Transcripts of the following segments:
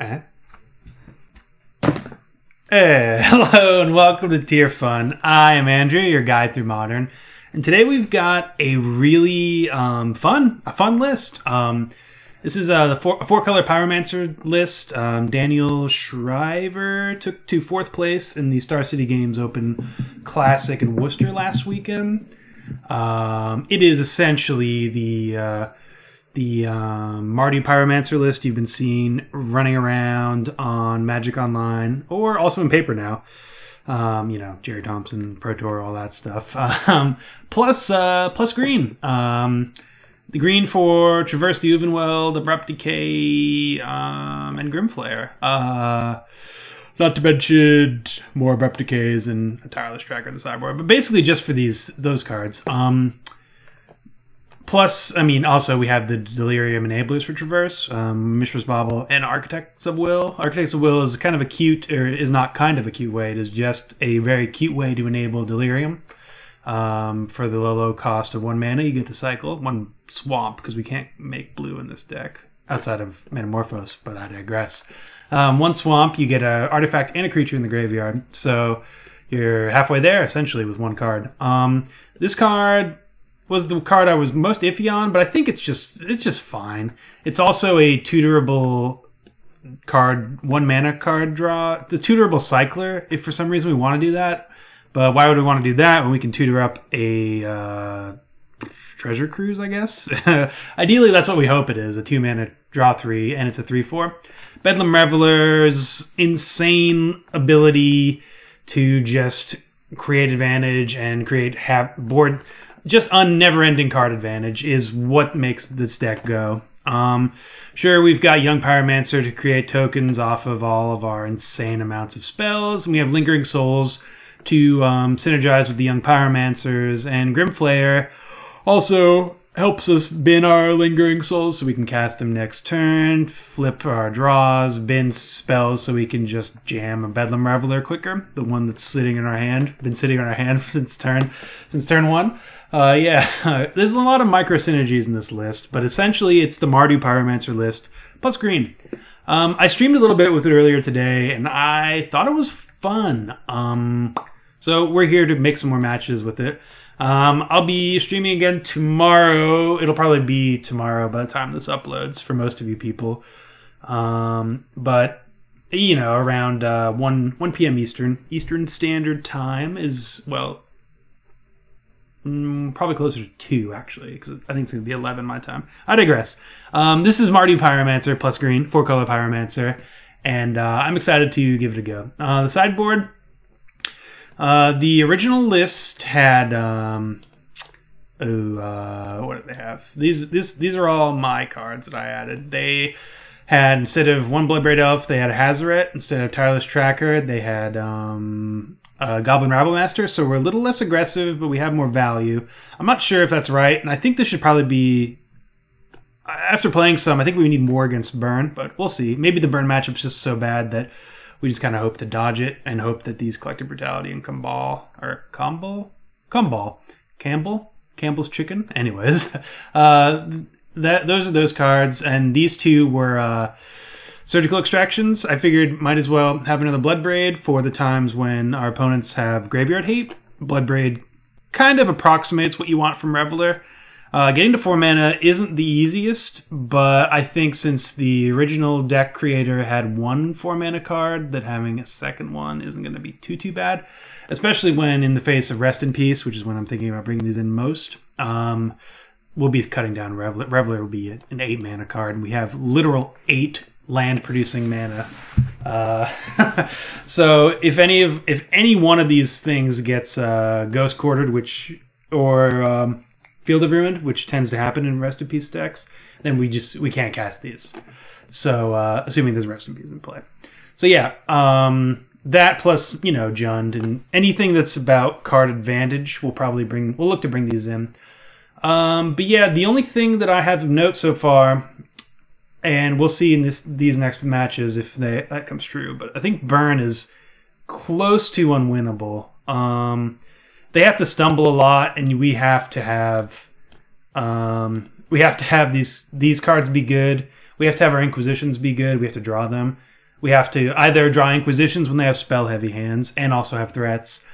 Hey, hello and welcome to Tier Fun. I am Andrew, your guide through Modern, and today we've got a really fun list. This is the four Color Pyromancer list. Daniel Schriever took to 4th place in the Star City Games Open Classic in Worcester last weekend. It is essentially the Mardu Pyromancer list you've been seeing running around on Magic Online, or also in paper now. You know, Jerry Thompson, Pro Tour, all that stuff. Plus green. The green for Traverse the Ulvenweld, Abrupt Decay, and Flayer. Not to mention more Abrupt Decays and a Tireless Tracker in the sideboard, but basically just for those cards. Plus, I mean, also we have the Delirium Enablers for Traverse, Mishra's Bauble, and Architects of Will. Architects of Will is kind of a cute, or is not kind of a cute way. It is just a very cute way to enable Delirium. For the low cost of 1 mana, you get to cycle 1 swamp, because we can't make blue in this deck, outside of Metamorphose, but I digress. 1 swamp, you get an artifact and a creature in the graveyard, so you're halfway there, essentially, with 1 card. This card was the card I was most iffy on, but I think it's just fine. It's also a tutorable card, 1 mana card draw. It's a tutorable cycler, if for some reason we want to do that. But why would we want to do that when we can tutor up a Treasure Cruise, I guess? Ideally, that's what we hope it is, a 2 mana draw 3, and it's a 3/4. Bedlam Reveler's insane ability to just create advantage and create board, just never-ending card advantage is what makes this deck go. Sure, we've got Young Pyromancer to create tokens off of all of our insane amounts of spells, and we have Lingering Souls to synergize with the Young Pyromancers, and Flayer also helps us bin our Lingering Souls so we can cast them next turn, flip our draws, bin spells so we can just jam a Bedlam Reveler quicker, the one that's sitting in our hand, been sitting in our hand since turn 1. Yeah, there's a lot of micro synergies in this list, but essentially it's the Mardu Pyromancer list plus green. I streamed a little bit with it earlier today, and I thought it was fun. So we're here to make some more matches with it. I'll be streaming again tomorrow. It'll probably be tomorrow by the time this uploads for most of you people. But, you know, around 1 p.m. Eastern Standard Time is, well, probably closer to 2, actually, because I think it's going to be 11 my time. I digress. This is Mardu Pyromancer plus green, 4 Color Pyromancer, and I'm excited to give it a go. The sideboard, the original list had, what did they have? These are all my cards that I added. They had, instead of 1 Bloodbraid Elf, they had a Hazoret. Instead of Tireless Tracker, they had Goblin Rabblemaster, so we're a little less aggressive, but we have more value. I'm not sure if that's right, and I think this should probably be, after playing some, I think we need more against Burn, but we'll see. Maybe the Burn matchup's just so bad that we just kind of hope to dodge it and hope that these Collective Brutality and Campbell's Chicken? Anyways, those are those cards, and these 2 were Surgical Extractions. I figured might as well have another Bloodbraid for the times when our opponents have Graveyard Hate. Bloodbraid kind of approximates what you want from Reveler. Getting to 4 mana isn't the easiest, but I think since the original deck creator had 1 4 mana card, that having a second one isn't going to be too bad, especially when in the face of Rest in Peace, which is when I'm thinking about bringing these in most. We'll be cutting down Reveler. Reveler will be an 8 mana card, and we have literal 8 land producing mana. So if any one of these things gets Ghost Quartered, or Field of Ruin, which tends to happen in Rest in Peace decks, then we can't cast these. So assuming there's Rest in Peace in play. So yeah, that plus, you know, Jund and anything that's about card advantage, we'll look to bring these in. But yeah, the only thing that I have of note so far, and we'll see in these next matches if that comes true, but I think Burn is close to unwinnable. They have to stumble a lot, and we have to have these cards be good. We have to have our Inquisitions be good. We have to draw them. We have to either draw Inquisitions when they have spell-heavy hands and also have threats,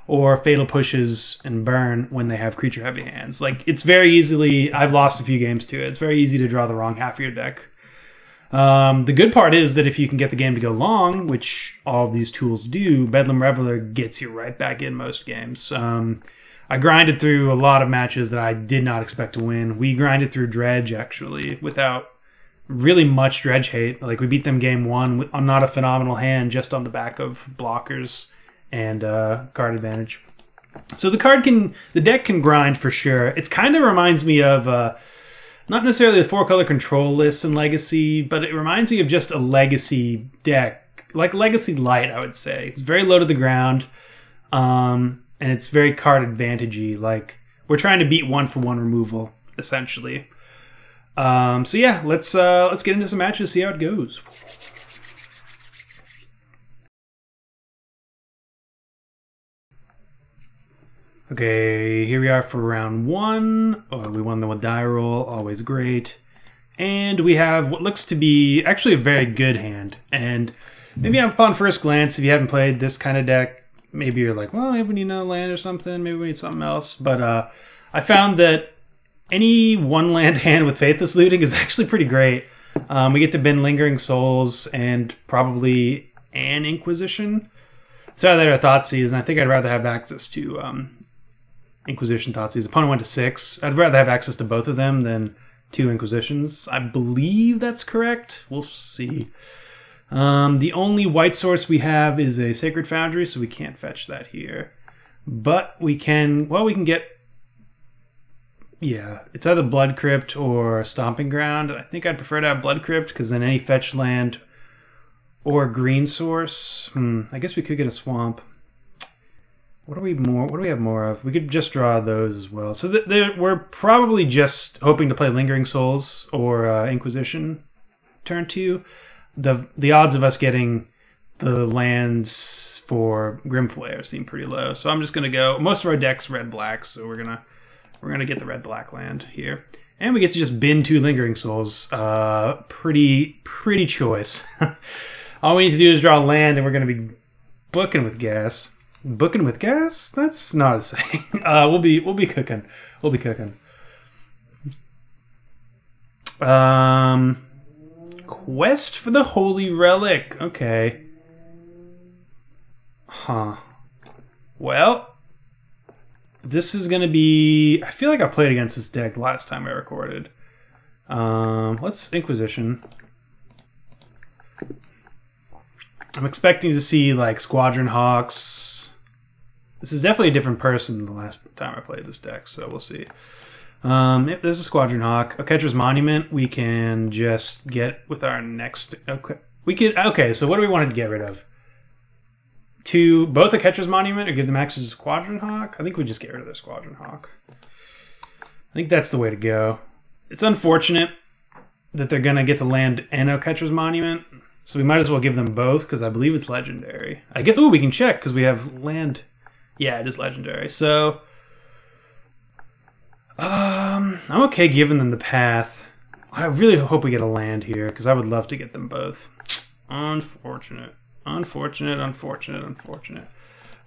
or Fatal Pushes and Burn when they have creature-heavy hands. Like, it's very easily... I've lost a few games to it. It's very easy to draw the wrong half of your deck. The good part is that if you can get the game to go long, which all of these tools do, Bedlam Reveler gets you right back in most games. I grinded through a lot of matches that I did not expect to win. We grinded through Dredge, actually, without really much Dredge hate. Like, we beat them game one on not a phenomenal hand, just on the back of blockers and card advantage. So the deck can grind for sure. It kind of reminds me of not necessarily the 4-color control lists in Legacy, but it reminds me of just a Legacy deck, like Legacy Light, I would say. It's very low to the ground, and it's very card advantage-y. Like, we're trying to beat 1-for-1 removal, essentially. So yeah, let's get into some matches, see how it goes. Okay, here we are for round 1. Oh, we won the die roll, always great. And we have what looks to be actually a very good hand. And maybe upon first glance, if you haven't played this kind of deck, maybe you're like, well, maybe we need another land or something. Maybe we need something else. But I found that any one-land hand with Faithless Looting is actually pretty great. We get to bin Lingering Souls and probably an Inquisition. So that are Thoughtseize, and I think I'd rather have access to Inquisition Thoughtseize. Opponent went to 6. I'd rather have access to both of them than 2 Inquisitions. I believe that's correct. We'll see. The only white source we have is a Sacred Foundry, so we can't fetch that here. But we can, well, we can get, yeah, it's either Blood Crypt or Stomping Ground. I think I'd prefer to have Blood Crypt, because then any fetch land or green source. I guess we could get a Swamp. What do we have more of? We could just draw those as well. So we're probably just hoping to play Lingering Souls or Inquisition turn 2. The odds of us getting the lands for Flayer seem pretty low. So I'm just gonna go. Most of our deck's red-black, so we're gonna get the red-black land here, and we get to just bin 2 Lingering Souls. Pretty choice. All we need to do is draw land, and we're gonna be booking with gas. Booking with gas? That's not a saying. We'll be cooking. We'll be cooking. Quest for the Holy Relic. Okay. Huh. Well, this is gonna be. I feel like I played against this deck last time I recorded. Let's Inquisition. I'm expecting to see like Squadron Hawks. This is definitely a different person than the last time I played this deck, so we'll see. Yep, there's a Squadron Hawk. A Catcher's Monument we can just get with our next... Okay, so what do we want to get rid of? Both a Catcher's Monument or give them access to Squadron Hawk? I think we just get rid of the Squadron Hawk. I think that's the way to go. It's unfortunate that they're going to get to land and a Catcher's Monument, so we might as well give them both because I believe it's legendary. Ooh, we can check because we have land... Yeah, it is legendary. So, I'm okay giving them the path. I really hope we get a land here, because I would love to get them both. Unfortunate. Unfortunate, unfortunate, unfortunate.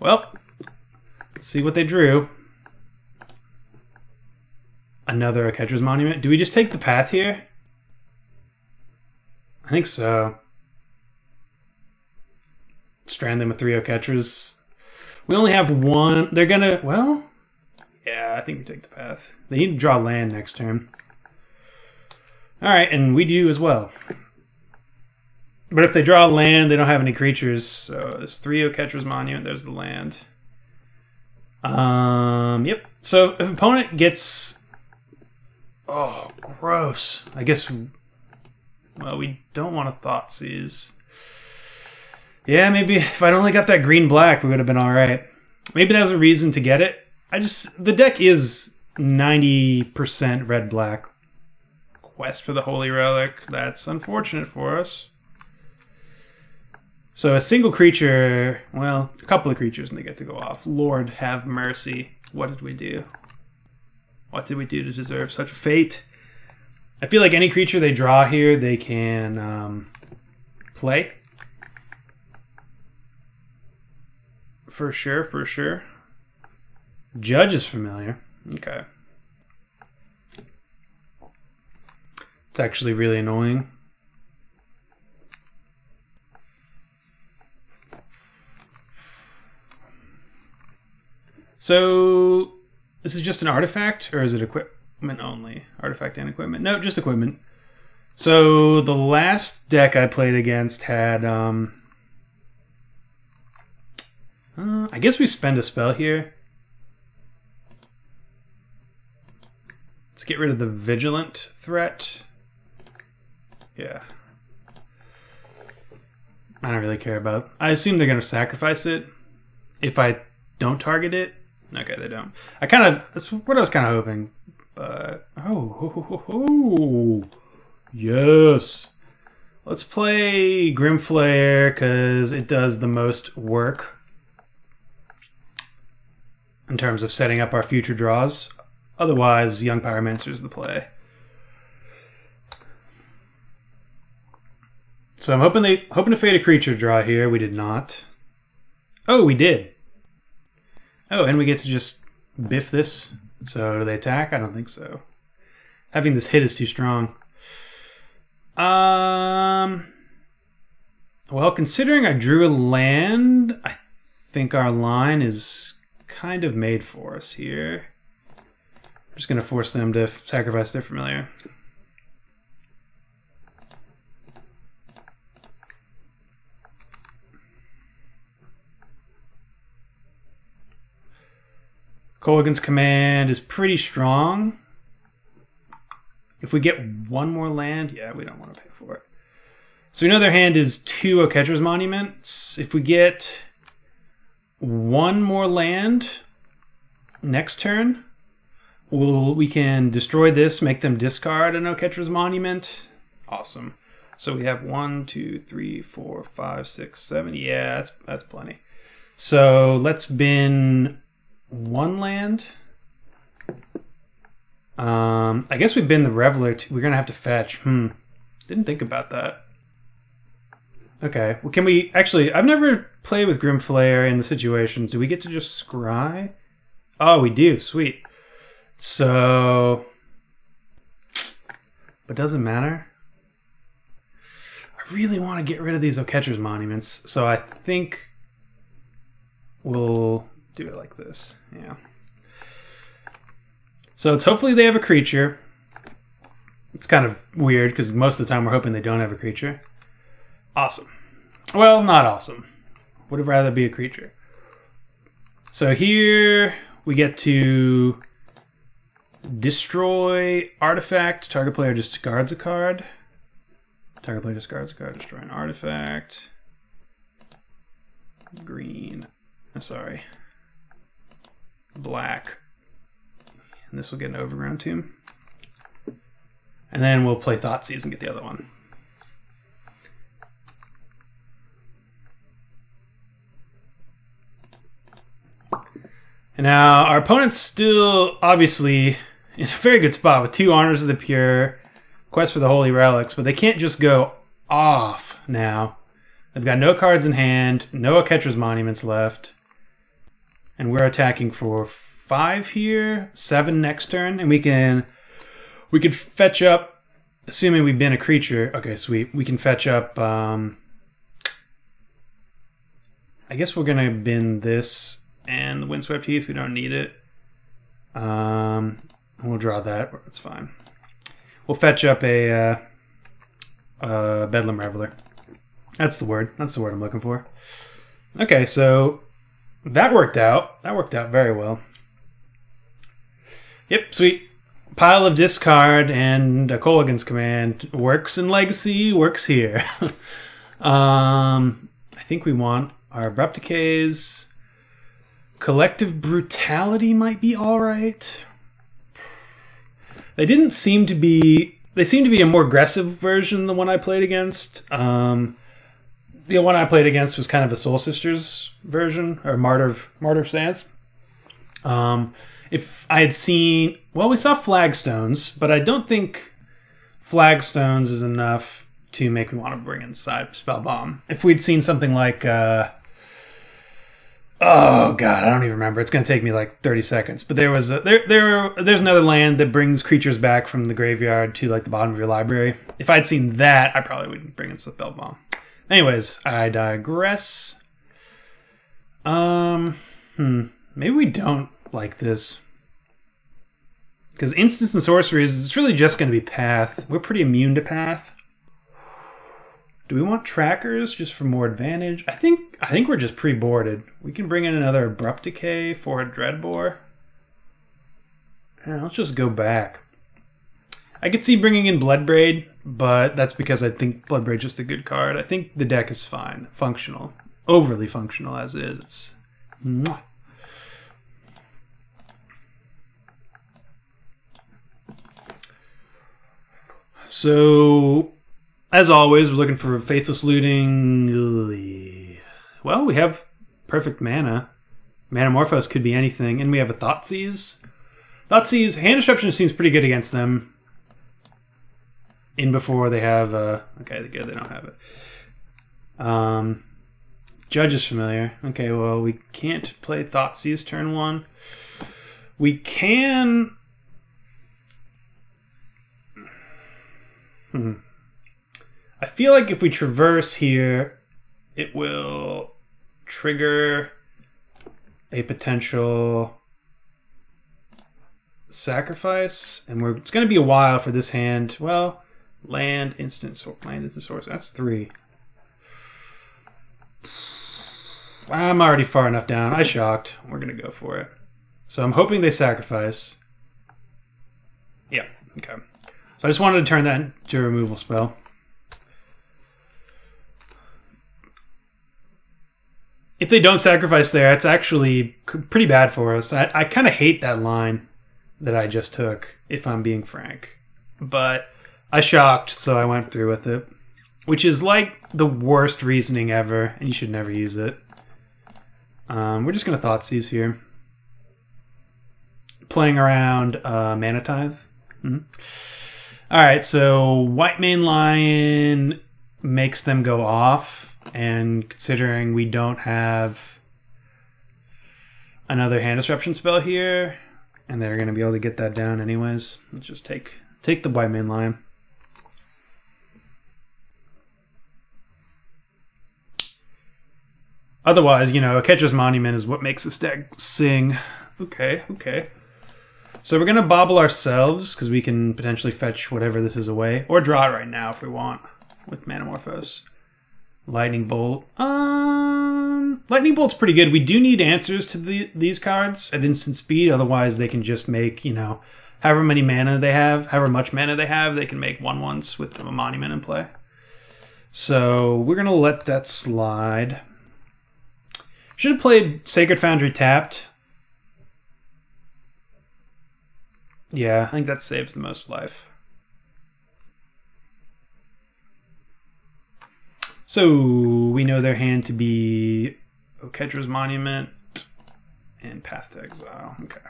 Well, let's see what they drew. Another Catcher's Monument. Do we just take the path here? I think so. Strand them with 3 Catchers. We only have one. They're gonna, well, yeah, I think we take the path. They need to draw land next turn. Alright, and we do as well. But if they draw land, they don't have any creatures. So there's 3 Catcher's Monument, there's the land. Yep. So if opponent gets... Oh, gross. I guess, well, we don't want to Thoughtseize. Yeah, maybe if I'd only got that green-black, we would have been alright. Maybe that was a reason to get it. The deck is 90% red-black. Quest for the Holy Relic. That's unfortunate for us. So a single creature, well, a couple of creatures and they get to go off. Lord have mercy. What did we do? What did we do to deserve such a fate? I feel like any creature they draw here, they can play. For sure, for sure. Judge is familiar. Okay. It's actually really annoying. So, this is just an artifact, or is it equipment only? Artifact and equipment? No, just equipment. So, the last deck I played against had, I guess we spend a spell here. Let's get rid of the Vigilant threat. Yeah. I don't really care about it. I assume they're going to sacrifice it if I don't target it. Okay, they don't. That's what I was kind of hoping. But, oh, yes. Let's play Flayer because it does the most work in terms of setting up our future draws. Otherwise, Young Pyromancer is the play. So I'm hoping to fade a creature draw here. We did not. Oh, we did. Oh, and we get to just biff this. So do they attack? I don't think so. Having this hit is too strong. Well, considering I drew a land, I think our line is kind of made for us here. I'm just going to force them to sacrifice their familiar. Colligan's Command is pretty strong. If we get one more land, yeah, we don't want to pay for it. So we know their hand is 2 Oketra's Monuments. If we get one more land next turn, we can destroy this, make them discard an Oketra's Monument. Awesome. So we have 1, 2, 3, 4, 5, 6, 7. Yeah, that's plenty. So let's bin one land. I guess we bin the Reveler too. We're gonna have to fetch. Didn't think about that. Okay. Well, can we actually? I've never played with Flayer in the situation. Do we get to just scry? Oh, we do. Sweet. So, but doesn't matter. I really want to get rid of these Oketra's Monuments, so I think we'll do it like this. Yeah. So it's hopefully they have a creature. It's kind of weird because most of the time we're hoping they don't have a creature. Awesome. Well, not awesome. Would have rather be a creature. So here we get to destroy artifact. Target player discards a card. Target player discards a card. Destroy an artifact. Green. Sorry. Black. And this will get an Overgrown Tomb. And then we'll play Thoughtseize and get the other one. And now our opponent's still obviously in a very good spot with 2 Honors of the Pure, Quest for the Holy Relics, but they can't just go off now. They've got no cards in hand, no Oketra's Monuments left, and we're attacking for 5 here, 7 next turn, and we can fetch up, assuming we bin a creature. Okay, sweet. We can fetch up. I guess we're gonna bin this and the Windswept Heath. We don't need it. We'll draw that. That's fine. We'll fetch up a Bedlam Reveler. That's the word. That's the word I'm looking for. Okay, so that worked out. That worked out very well. Yep, sweet. Pile of discard and a Colligan's Command works in Legacy, works here. I think we want our Abrupt Decays. Collective Brutality might be alright. They didn't seem to be... They seem to be a more aggressive version than the one I played against. The one I played against was kind of a Soul Sisters version, or Mardu Stance. If I had seen... Well, we saw Flagstones, but I don't think flagstones is enough to make me want to bring in Side Spell Bomb. If we'd seen something like, oh god, I don't even remember. It's going to take me like 30 seconds. But there was there's another land that brings creatures back from the graveyard to like the bottom of your library. If I'd seen that, I probably wouldn't bring in Spell Bomb. Anyways, I digress. Maybe we don't like this. Because instants and sorceries, it's really just going to be Path. We're pretty immune to Path. Do we want trackers just for more advantage? I think we're just pre-boarded. We can bring in another Abrupt Decay for a Dreadbore. Let's just go back. I could see bringing in Bloodbraid, but that's because I think Bloodbraid's just a good card. I think the deck is fine. Functional. Overly functional as is. It's... Mwah. So, as always, we're looking for Faithless Looting. Well, we have perfect mana. Manamorphose could be anything, and we have a Thoughtseize. Thoughtseize, Hand Disruption seems pretty good against them. In before they have, okay, good, they don't have it. Judge is familiar. Okay, well, we can't play Thoughtseize turn 1. We can... I feel like if we traverse here, it will trigger a potential sacrifice, and it's going to be a while for this hand. Well, land, instant source. That's 3. I'm already far enough down. I shocked. We're going to go for it. So I'm hoping they sacrifice. Yeah, okay. So I just wanted to turn that into a removal spell. If they don't sacrifice there, it's actually pretty bad for us. I kind of hate that line that I just took, if I'm being frank. But I shocked, so I went through with it. Which is like the worst reasoning ever, and you should never use it. We're just going to Thoughtseize here. Playing around Mana Tithe. Alright, so White Mane Lion makes them go off, and considering we don't have another Hand Disruption spell here, and they're going to be able to get that down anyways, let's just take the White Mane Lion. Otherwise, you know, a Catcher's Monument is what makes this deck sing. Okay, okay. So we're going to bobble ourselves, because we can potentially fetch whatever this is away. Or draw it right now if we want, with Manamorphose. Lightning Bolt. Lightning Bolt's pretty good. We do need answers to these cards at instant speed, otherwise they can just make, you know, however many mana they have, however much mana they have, they can make 1/1s with a Monument in play. So we're going to let that slide. Should have played Sacred Foundry tapped. Yeah, I think that saves the most life. So we know their hand to be Oketra's Monument and Path to Exile. Okay.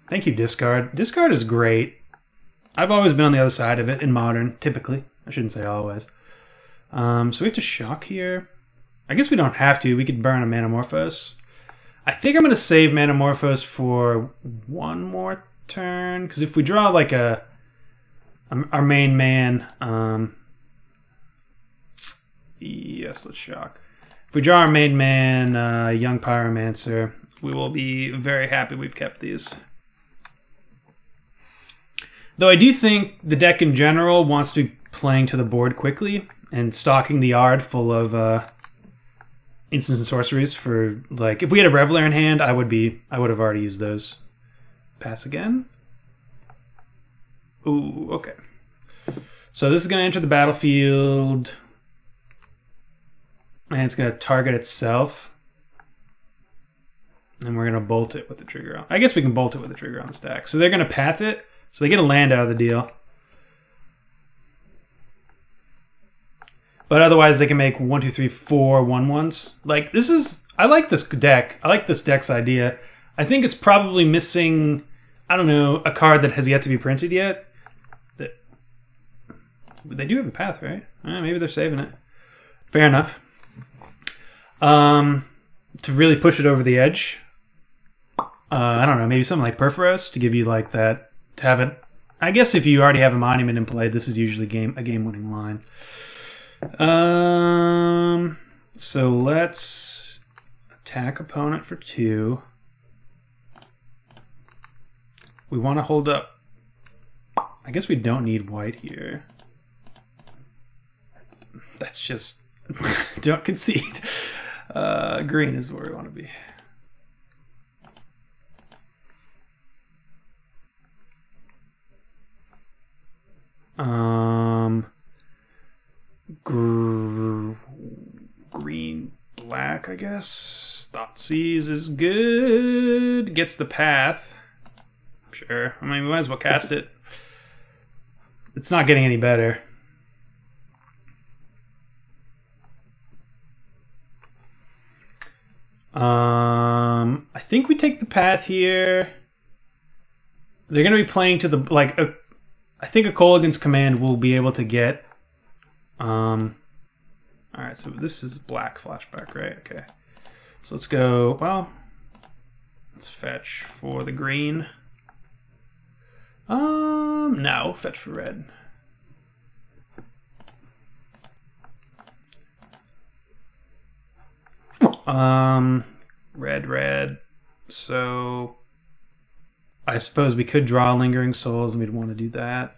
Thank you, Discard. Discard is great. I've always been on the other side of it in Modern, typically. I shouldn't say always. So we have to shock here. I guess we don't have to. We could burn a Manamorphose. I think I'm going to save Manamorphose for one more turn, because if we draw like our main man, yes, let's shock. If we draw our main man, Young Pyromancer, we will be very happy we've kept these. Though I do think the deck in general wants to be playing to the board quickly and stocking the yard full of instants and sorceries for, like, if we had a Reveler in hand, I would have already used those. Pass again. Ooh, okay. So this is going to enter the battlefield, and it's going to target itself, and we're going to bolt it with the trigger on. I guess we can bolt it with the trigger on the stack. So they're going to path it, so they get a land out of the deal. But otherwise, they can make 1, 2, 3, 4 1/1s. Like, I like this deck. I like this deck's idea. I think it's probably missing I don't know, a card that has yet to be printed yet. They do have a path, right? Maybe they're saving it. Fair enough. To really push it over the edge. I don't know, maybe something like Perforos to give you like that, to have it. I guess if you already have a monument in play, this is usually a game-winning line. So let's attack opponent for 2. We want to hold up. I guess we don't need white here. That's just... don't concede. Green is where we want to be. Green, black, I guess. Thoughtseize is good. Gets the path. Sure. I mean, we might as well cast it. It's not getting any better. I think we take the path here. They're going to be playing to the, like, I think a Kolaghan's Command will be able to get, alright, so this is black flashback, right? Okay. So let's go, well, let's fetch for the green. No, fetch for red. Red. So I suppose we could draw Lingering Souls, and we'd want to do that.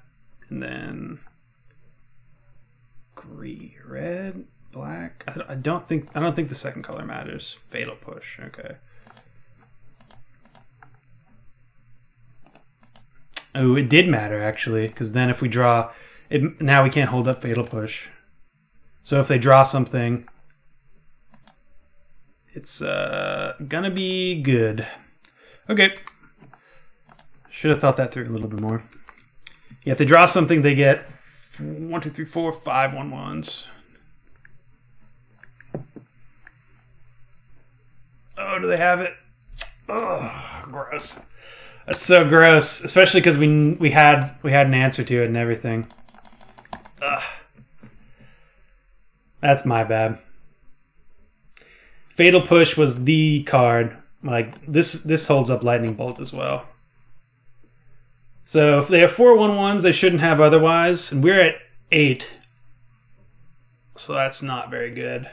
And then green, red, black. I don't think the second color matters. Fatal Push. Okay. Oh, it did matter actually, because then if we draw it, now we can't hold up Fatal Push. So if they draw something, it's gonna be good. Okay. Should have thought that through a little bit more. Yeah, if they draw something, they get 1, 2, 3, 4, 5 1/1s. Oh, do they have it? Oh, gross. That's so gross, especially because we had an answer to it and everything. Ugh. That's my bad. Fatal Push was the card. Like this holds up Lightning Bolt as well. So if they have 4 1/1s, they shouldn't have otherwise, and we're at 8. So that's not very good.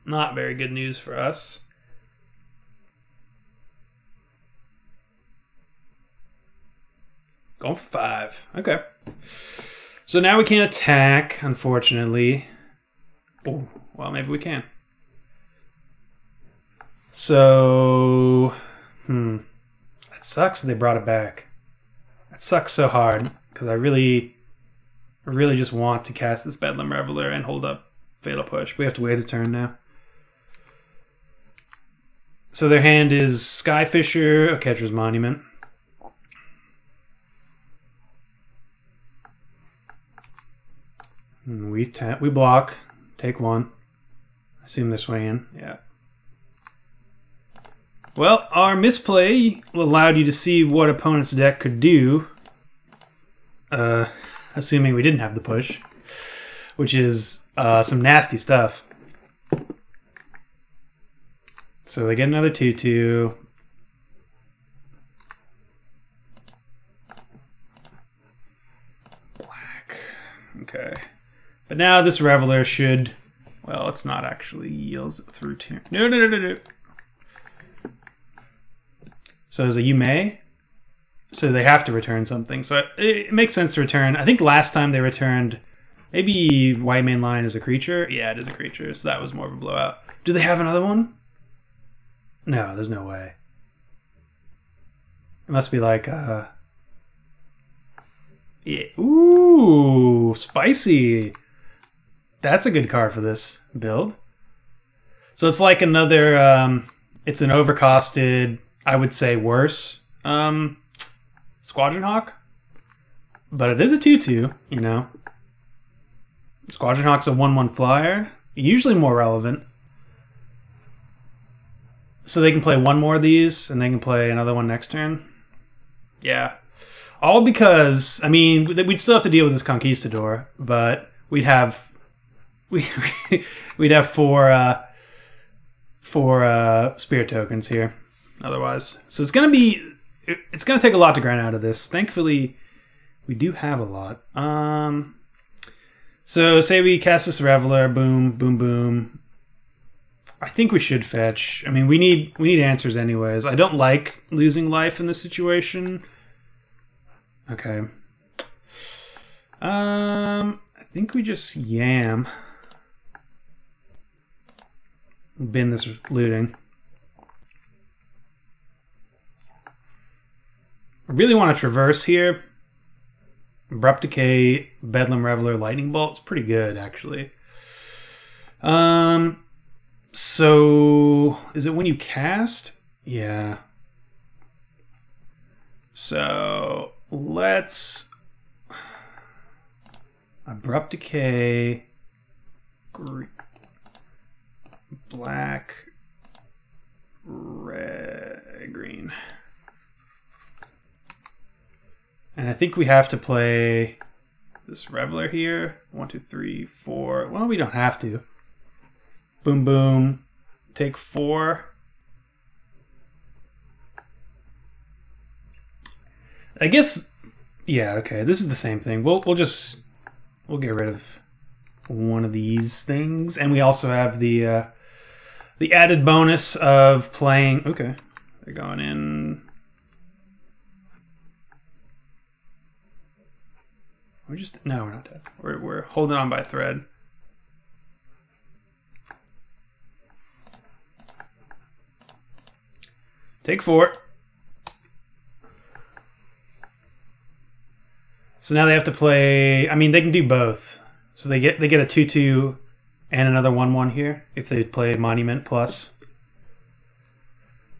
Not very good news for us. Going for 5. Okay. So now we can't attack, unfortunately. Oh, well, maybe we can. So, that sucks that they brought it back. That sucks so hard, because I really just want to cast this Bedlam Reveler and hold up Fatal Push. We have to wait a turn now. So their hand is Skyfisher, a Catcher's Monument. We block, take 1. Assume they're swinging, yeah. Well, our misplay allowed you to see what opponent's deck could do. Assuming we didn't have the push, which is some nasty stuff. So they get another 2/2. Black. Okay. But now this Reveler should... Well, it's not actually yield through turn. No. So there's a you may. So they have to return something. So it makes sense to return. I think last time they returned... Maybe white main line is a creature? Yeah, it is a creature. So that was more of a blowout. Do they have another one? No, there's no way. It must be like... Yeah. Ooh, spicy. That's a good card for this build. So it's like another... it's an overcosted... I would say worse Squadron Hawk, but it is a 2/2, you know. Squadron Hawk's a 1/1 flyer, usually more relevant. So they can play 1 more of these, and they can play another one next turn. Yeah. All because, I mean, we'd still have to deal with this Conquistador, but we'd have we'd have four spirit tokens here otherwise. So it's gonna take a lot to grind out of this. Thankfully, we do have a lot. So say we cast this Reveler, boom, boom, boom. I think we should fetch. I mean, we need answers anyways. I don't like losing life in this situation. Okay. I think we just yam. Bin this looting. I really want to traverse here. Abrupt Decay, Bedlam Reveler, Lightning Bolt. It's pretty good, actually. So is it when you cast? Yeah. So let's Abrupt Decay, black, red, green. And I think we have to play this Reveler here. 1, 2, 3, 4. Well, we don't have to. Boom, boom. Take 4. I guess, yeah, okay. This is the same thing. We'll get rid of one of these things, and we also have the added bonus of playing. Okay, they're going in. No, we're not dead. We're holding on by a thread. Take 4. So now they have to play. I mean, they can do both. So they get a 2/2 and another 1/1 here if they play Monument Plus.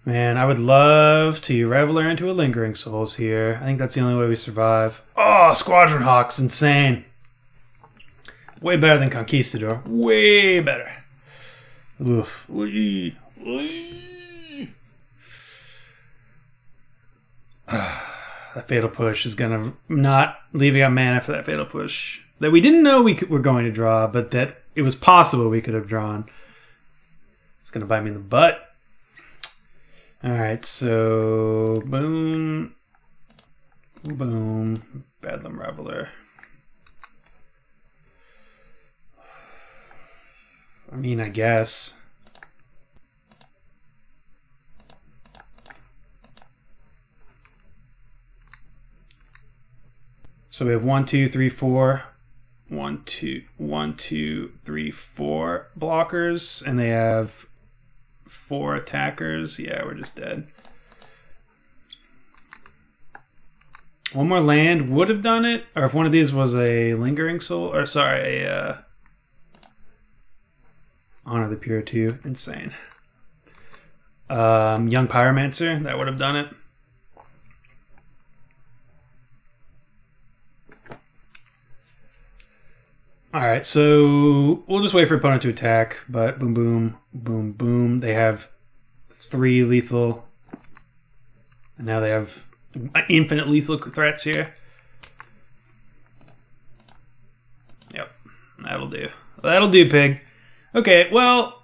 Man, I would love to Reveler into a Lingering Souls here. I think that's the only way we survive. Oh, Squadron Hawk's insane. Way better than Conquistador. Way better. Oof. Wee. Wee. That Fatal Push is gonna not leaving out mana for that Fatal Push that we didn't know we were going to draw, but that it was possible we could have drawn. It's gonna bite me in the butt. All right, so boom, boom, Bedlam Reveler. I mean, I guess. So we have 1, 2, 3, 4. 1, 2, 3, 4 blockers, and they have 4 attackers. Yeah, we're just dead. One more land would have done it, or if one of these was a Lingering Soul, or sorry, a Honor the Pure 2. Insane. Young Pyromancer, that would have done it. Alright, so we'll just wait for opponent to attack, but boom, boom, boom, boom. They have 3 lethal, and now they have infinite lethal threats here. Yep, that'll do. That'll do, pig. Okay, well,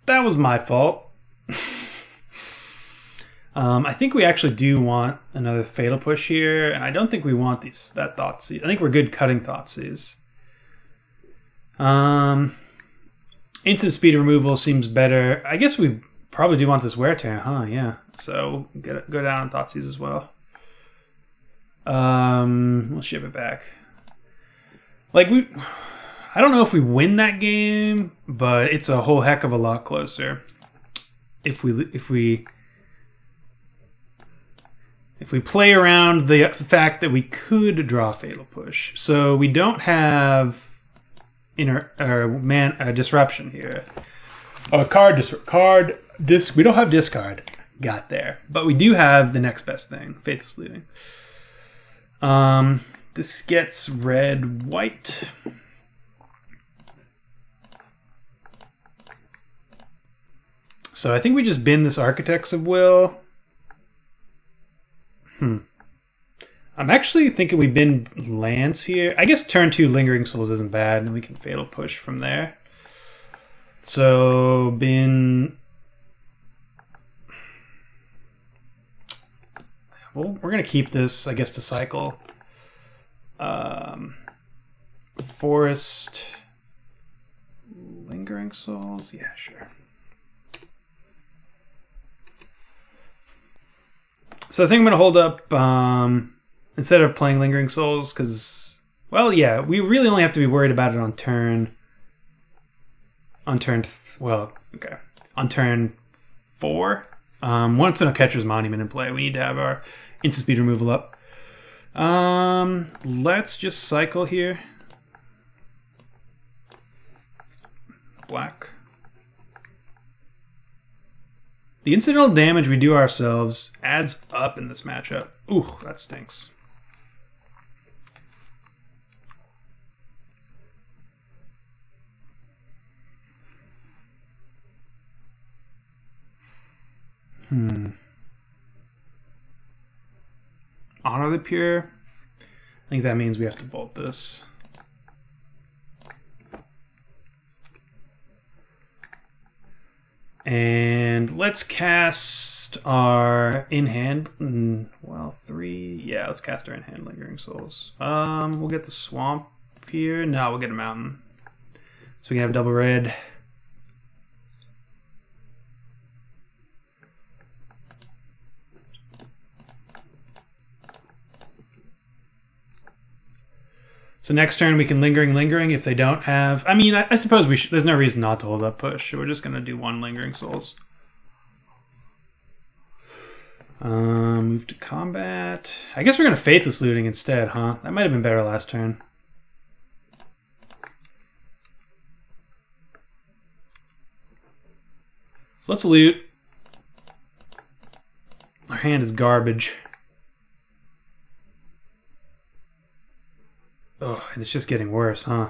that was my fault. I think we actually do want another Fatal Push here, and I don't think we want that Thoughtseize. I think we're good cutting Thoughtseize. Instant speed removal seems better. I guess we probably do want this Wear Tear, huh? Yeah. So go down on Thoughtseize as well. We'll ship it back. Like I don't know if we win that game, but it's a whole heck of a lot closer. If we play around the fact that we could draw Fatal Push, so we don't have disruption here. We don't have discard. Got there, but we do have the next best thing, Faithless Looting. This gets red, white. So I think we just bin this Architects of Will. I'm actually thinking we bin lands here. I guess turn 2 Lingering Souls isn't bad, and we can Fatal Push from there. So, bin... Well, we're going to keep this, I guess, to cycle. Forest... Lingering Souls? Yeah, sure. So I think I'm going to hold up instead of playing Lingering Souls because, well, yeah, we really only have to be worried about it on turn... On turn 4. Once in a Catcher's Monument in play, we need to have our instant speed removal up. Let's just cycle here. Black. The incidental damage we do ourselves adds up in this matchup. Ooh, that stinks. Honor the Pure. I think that means we have to bolt this. And let's cast our in-hand, well, 3, yeah, let's cast our in-hand Lingering Souls. We'll get the Swamp here. No, we'll get a Mountain. So we can have double red. So next turn we can Lingering if they don't have... I mean, I suppose we should... There's no reason not to hold up push. So we're just going to do 1 Lingering Souls. Move to combat. I guess we're going to Faithless Looting instead, huh? That might have been better last turn. So let's loot. Our hand is garbage. Oh, and it's just getting worse, huh?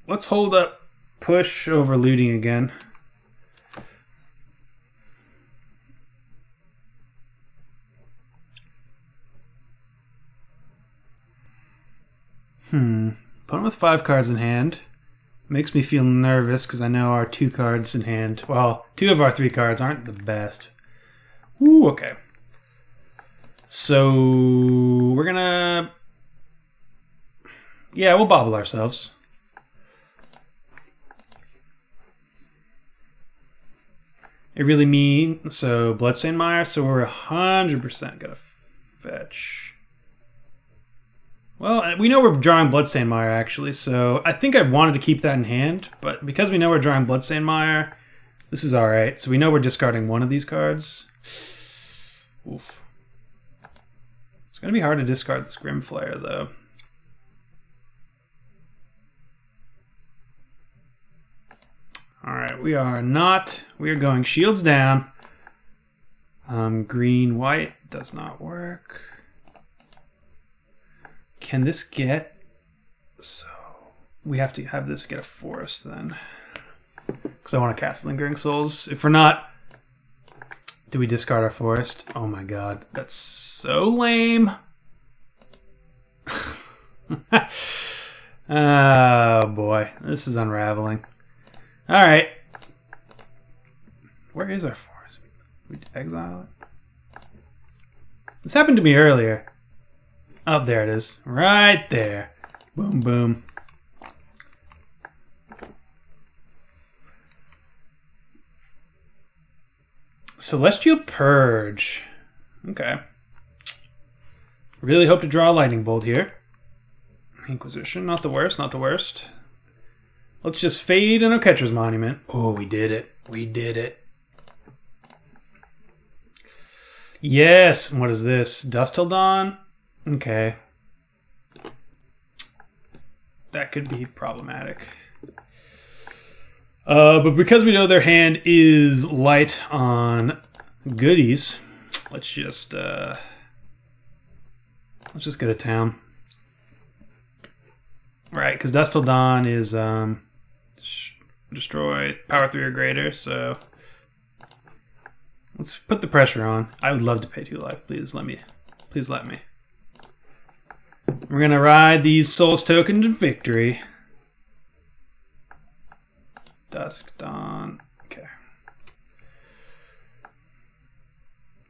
Let's hold up push over looting again. Opponent with 5 cards in hand. Makes me feel nervous because I know our 2 cards in hand, well, 2 of our 3 cards aren't the best. Ooh, okay. So we're gonna, yeah, we'll bobble ourselves. It really mean so Bloodstained Mire. So we're 100% gonna fetch. Well, we know we're drawing Bloodstained Mire actually, so I think I wanted to keep that in hand, but because we know we're drawing Bloodstained Mire, this is all right. So we know we're discarding one of these cards. Oof. It's going to be hard to discard this Grim Flayer, though. Alright, we are going shields down. Green, white does not work. Can this get... So, we have to have this get a forest, then. Because I want to cast Lingering Souls. If we're not... Do we discard our forest? Oh my god, that's so lame. Oh boy, this is unraveling. Alright. Where is our forest? We exile it? This happened to me earlier. Oh, there it is. Right there. Boom, boom. Celestial Purge. Okay. Really hope to draw a Lightning Bolt here. Inquisition, not the worst, not the worst. Let's just fade in a Catcher's Monument. Oh, we did it. We did it. Yes. What is this? Dust Till Dawn? Okay. That could be problematic. But because we know their hand is light on goodies, let's just go to town. Right, because Dust Till Dawn is destroy power 3 or greater, so Let's put the pressure on. I would love to pay 2 life. Please let me. Please let me. We're gonna ride these Souls tokens to victory. Dusk, Dawn. Okay.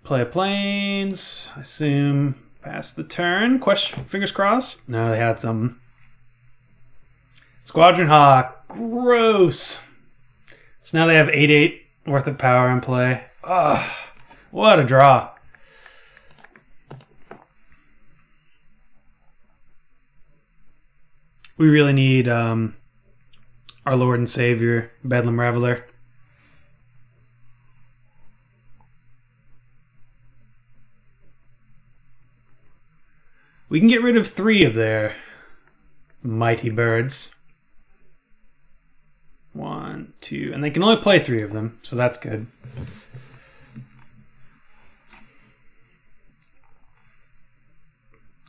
Play planes. I assume pass the turn. Question. Fingers crossed. No, they had something. Squadron Hawk. Gross. So now they have 8/8 worth of power in play. Ugh. What a draw. We really need our Lord and Savior, Bedlam Reveler. We can get rid of 3 of their mighty birds. 1, 2, and they can only play 3 of them, so that's good.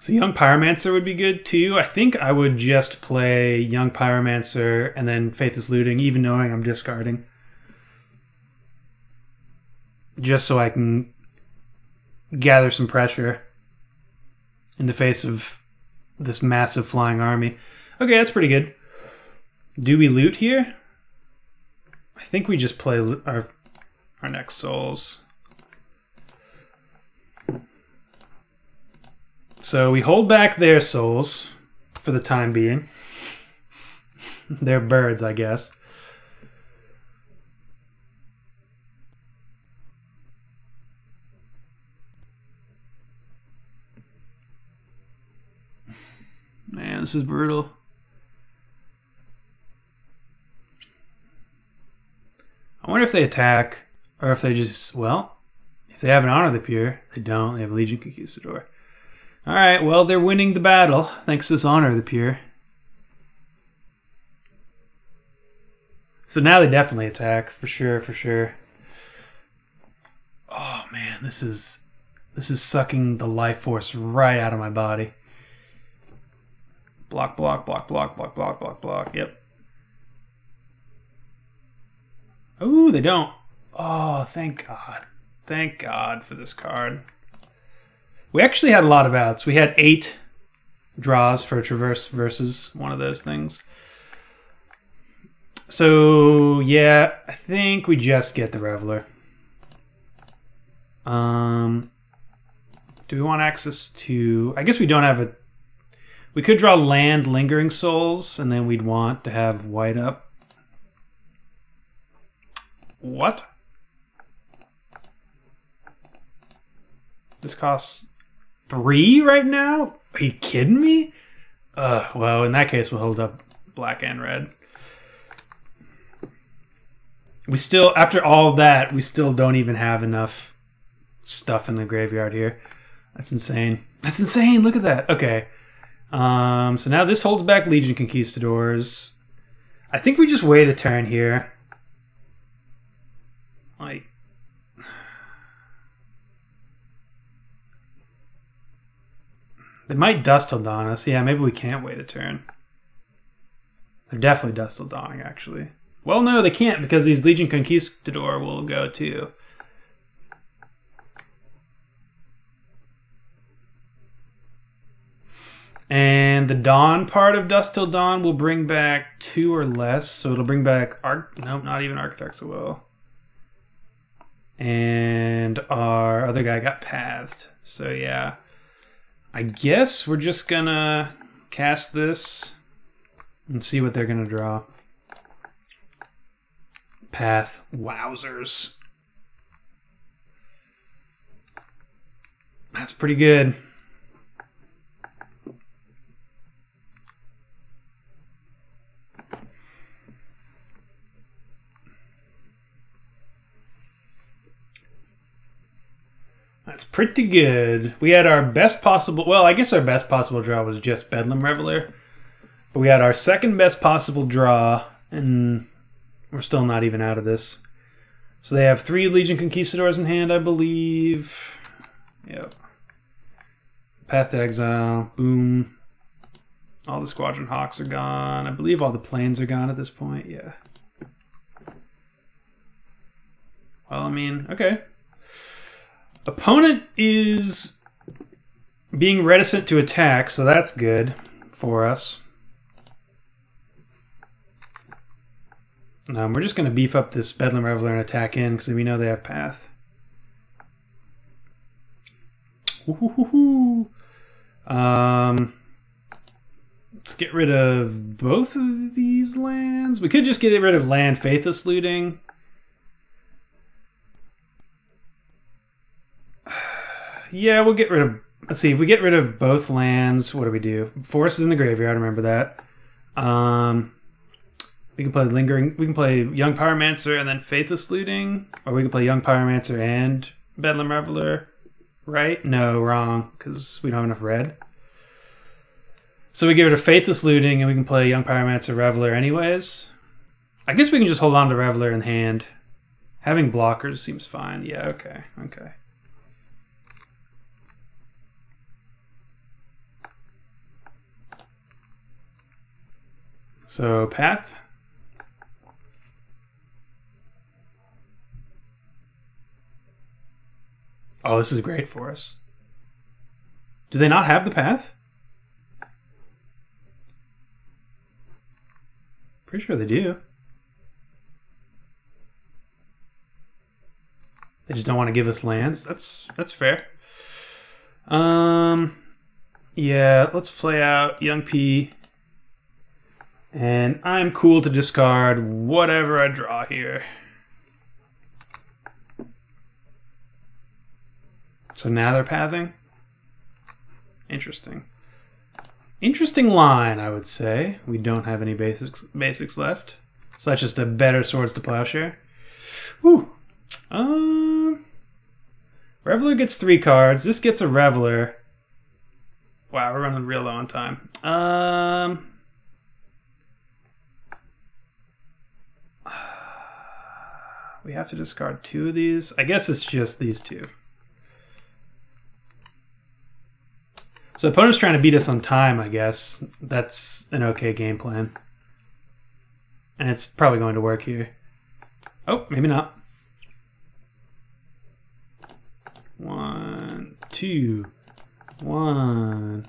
So Young Pyromancer would be good too. I think I would just play Young Pyromancer and then Faithless Looting, even knowing I'm discarding. Just so I can gather some pressure in the face of this massive flying army. Okay, that's pretty good. Do we loot here? I think we just play our next souls. So we hold back their souls for the time being. They're birds, I guess. Man, this is brutal. I wonder if they attack or if they just, well, if they have an Honor the Pure, they don't. They have Legion Conquistador. Alright, well, they're winning the battle, thanks to this Honor of the Pure. So now they definitely attack, for sure, for sure. Oh man, this is sucking the life force right out of my body. Block, block, block, block, block, block, block, block, yep. Ooh, they don't. Oh, thank God. Thank God for this card. We actually had a lot of outs. We had 8 draws for Traverse versus one of those things. So, yeah, I think we just get the Reveler. Do we want access to... I guess we don't have a... We could draw land Lingering Souls, and then we'd want to have white up. What? This costs 3 right now? Are you kidding me? Well, in that case, we'll hold up black and red. We still, after all of that, we still don't even have enough stuff in the graveyard here. That's insane. That's insane. Look at that. Okay. So now this holds back Legion Conquistadors. I think we just wait a turn here. Like... They might Dust Till Dawn us. Yeah, maybe we can't wait a turn. They're definitely Dust Till Dawning, actually. Well, no, they can't, because these Legion Conquistador will go too. And the Dawn part of Dust Till Dawn will bring back 2 or less, so it'll bring back... Nope, not even Architects of Will. And our other guy got pathed, so yeah. I guess we're just gonna cast this and see what they're gonna draw. Path. Wowzers. That's pretty good. That's pretty good. We had our best possible... Well, I guess our best possible draw was just Bedlam Reveler. But we had our second best possible draw, and we're still not even out of this. So they have 3 Legion Conquistadors in hand, I believe. Yep. Path to Exile. Boom. All the Squadron Hawks are gone. I believe all the planes are gone at this point. Yeah. Well, I mean, okay. Opponent is being reticent to attack, so that's good for us. We're just going to beef up this Bedlam Reveler and attack in because we know they have path. Let's get rid of both of these lands. We could just get rid of land Faithless Looting. Yeah, we'll get rid of... Let's see, if we get rid of both lands, what do we do? Forest is in the graveyard, remember that. We can play Lingering... We can play Young Pyromancer and then Faithless Looting. Or we can play Young Pyromancer and Bedlam Reveler. Right? No, wrong, because we don't have enough red. So we get rid of Faithless Looting and we can play Young Pyromancer Reveler anyways. I guess we can just hold on to Reveler in hand. Having blockers seems fine. Yeah, okay, okay. So, path. Oh, this is great for us. Do they not have the path? Pretty sure they do. They just don't want to give us lands. That's fair. Yeah, let's play out Young P. And I'm cool to discard whatever I draw here. So now they're pathing? Interesting. Interesting line, I would say. We don't have any basics left. So that's just a better Swords to Plowshare. Whew. Reveler gets 3 cards. This gets a Reveler. Wow, we're running real low on time. We have to discard 2 of these. I guess it's just these 2. So opponent's trying to beat us on time, I guess. That's an okay game plan. And it's probably going to work here. Oh, maybe not. 1, 2. 1,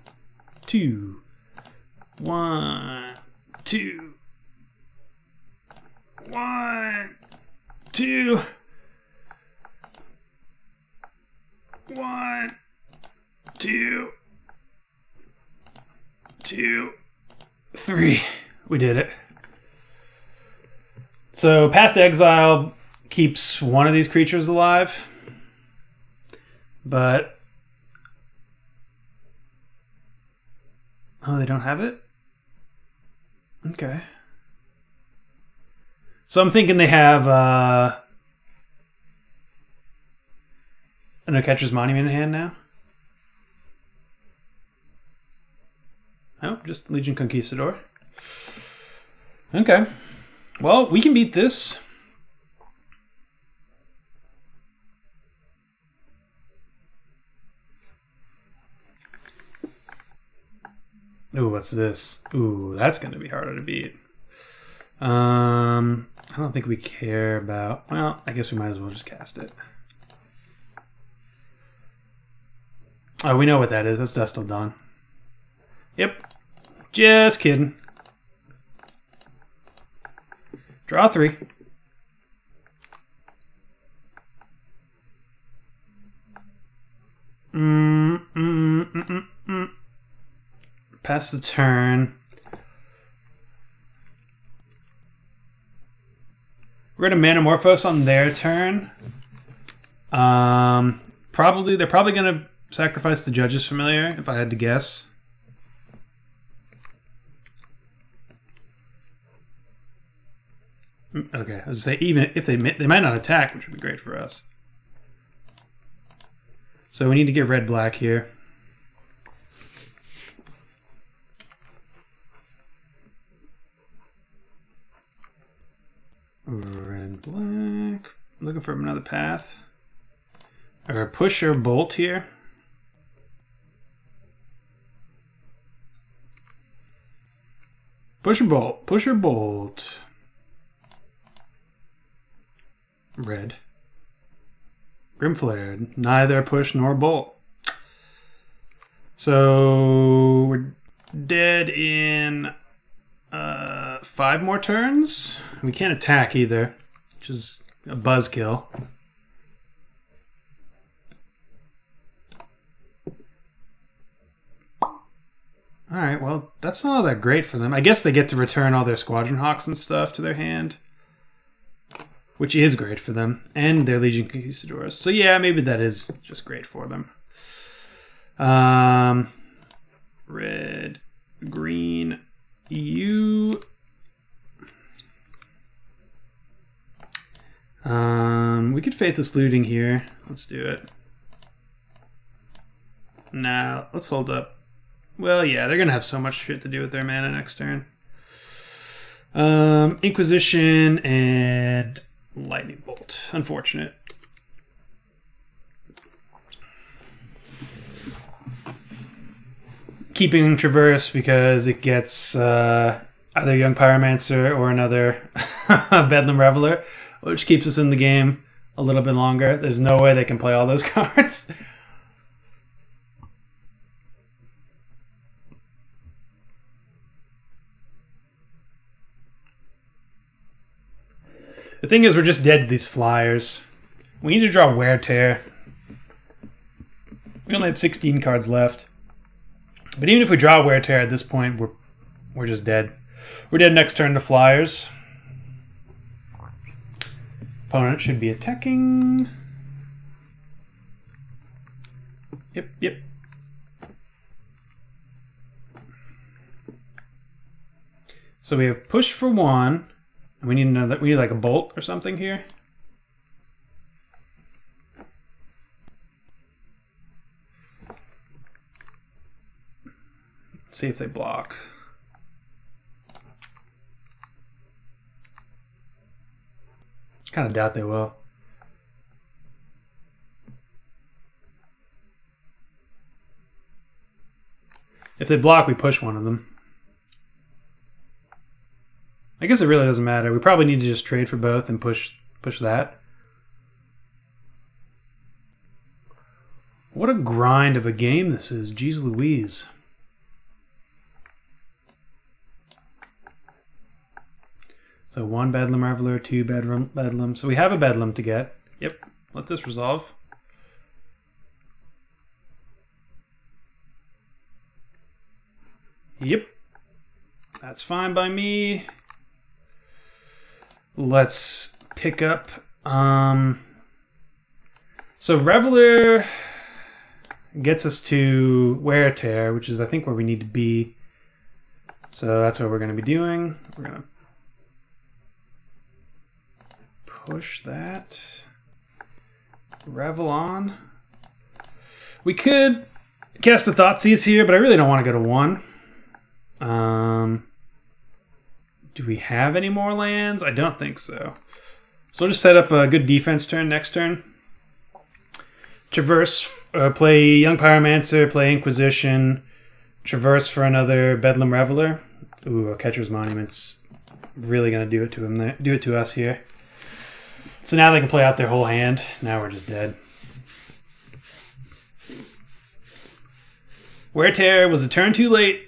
2. 1, 2. 1, 2. 1, 2. 2, 3. We did it. So Path to Exile keeps one of these creatures alive. But... oh, they don't have it? Okay. So I'm thinking they have a No Catcher's Monument in hand now. Oh, just Legion Conquistador. Okay. Well, we can beat this. Ooh, what's this? Ooh, that's going to be harder to beat. I don't think we care about... well, I guess we might as well just cast it. Oh, we know what that is. That's Dust Till Dawn. Yep. Just kidding. Draw 3. Pass the turn. We're going to Manamorphose on their turn. They're probably going to sacrifice the Judge's Familiar, if I had to guess. Okay, I was going to say, even if they might not attack, which would be great for us. So we need to get red-black here. Red-black. Looking for another path. Or push or bolt here. Push or bolt. Push or bolt. Red. Grimflared. Neither push nor bolt. So we're dead in 5 more turns. We can't attack either, which is a buzzkill. Alright, well, that's not all that great for them. I guess they get to return all their Squadron Hawks and stuff to their hand, which is great for them, and their Legion Conquistadors. So yeah, maybe that is just great for them. Red, green, you. We could Faithless Looting here. Let's do it. Now, let's hold up. Well, yeah, they're gonna have so much shit to do with their mana next turn. Inquisition and Lightning Bolt. Unfortunate. Keeping Traverse because it gets either Young Pyromancer or another Bedlam Reveler, which keeps us in the game a little bit longer. There's no way they can play all those cards. The thing is, we're just dead to these Flyers. We need to draw Wear Tear. We only have 16 cards left. But even if we draw Wear Tear at this point, we're just dead. We're dead next turn to Flyers. Opponent should be attacking. Yep. So we have push for 1. We need another. We need like a bolt or something here. Let's see if they block. Kind of doubt they will. If they block, we push one of them. I guess it really doesn't matter. We probably need to just trade for both and push that. What a grind of a game this is. Jeez Louise. So 1 Bedlam Reveler, 2 Bedlam. So we have a Bedlam to get. Yep. Let this resolve. Yep. That's fine by me. Let's pick up. So Reveler gets us to Wear Tear, which is I think where we need to be. So that's what we're going to be doing. We're going to push that. Revel on. We could cast a Thoughtseize here, but I really don't want to go to 1. Do we have any more lands? I don't think so. So we'll just set up a good defense turn next turn. Traverse, play Young Pyromancer, play Inquisition, Traverse for another Bedlam Reveler. Ooh, a Catcher's Monument's really gonna do it to him. Do it to us here. So now they can play out their whole hand. Now we're just dead. Wear Tear was a turn too late.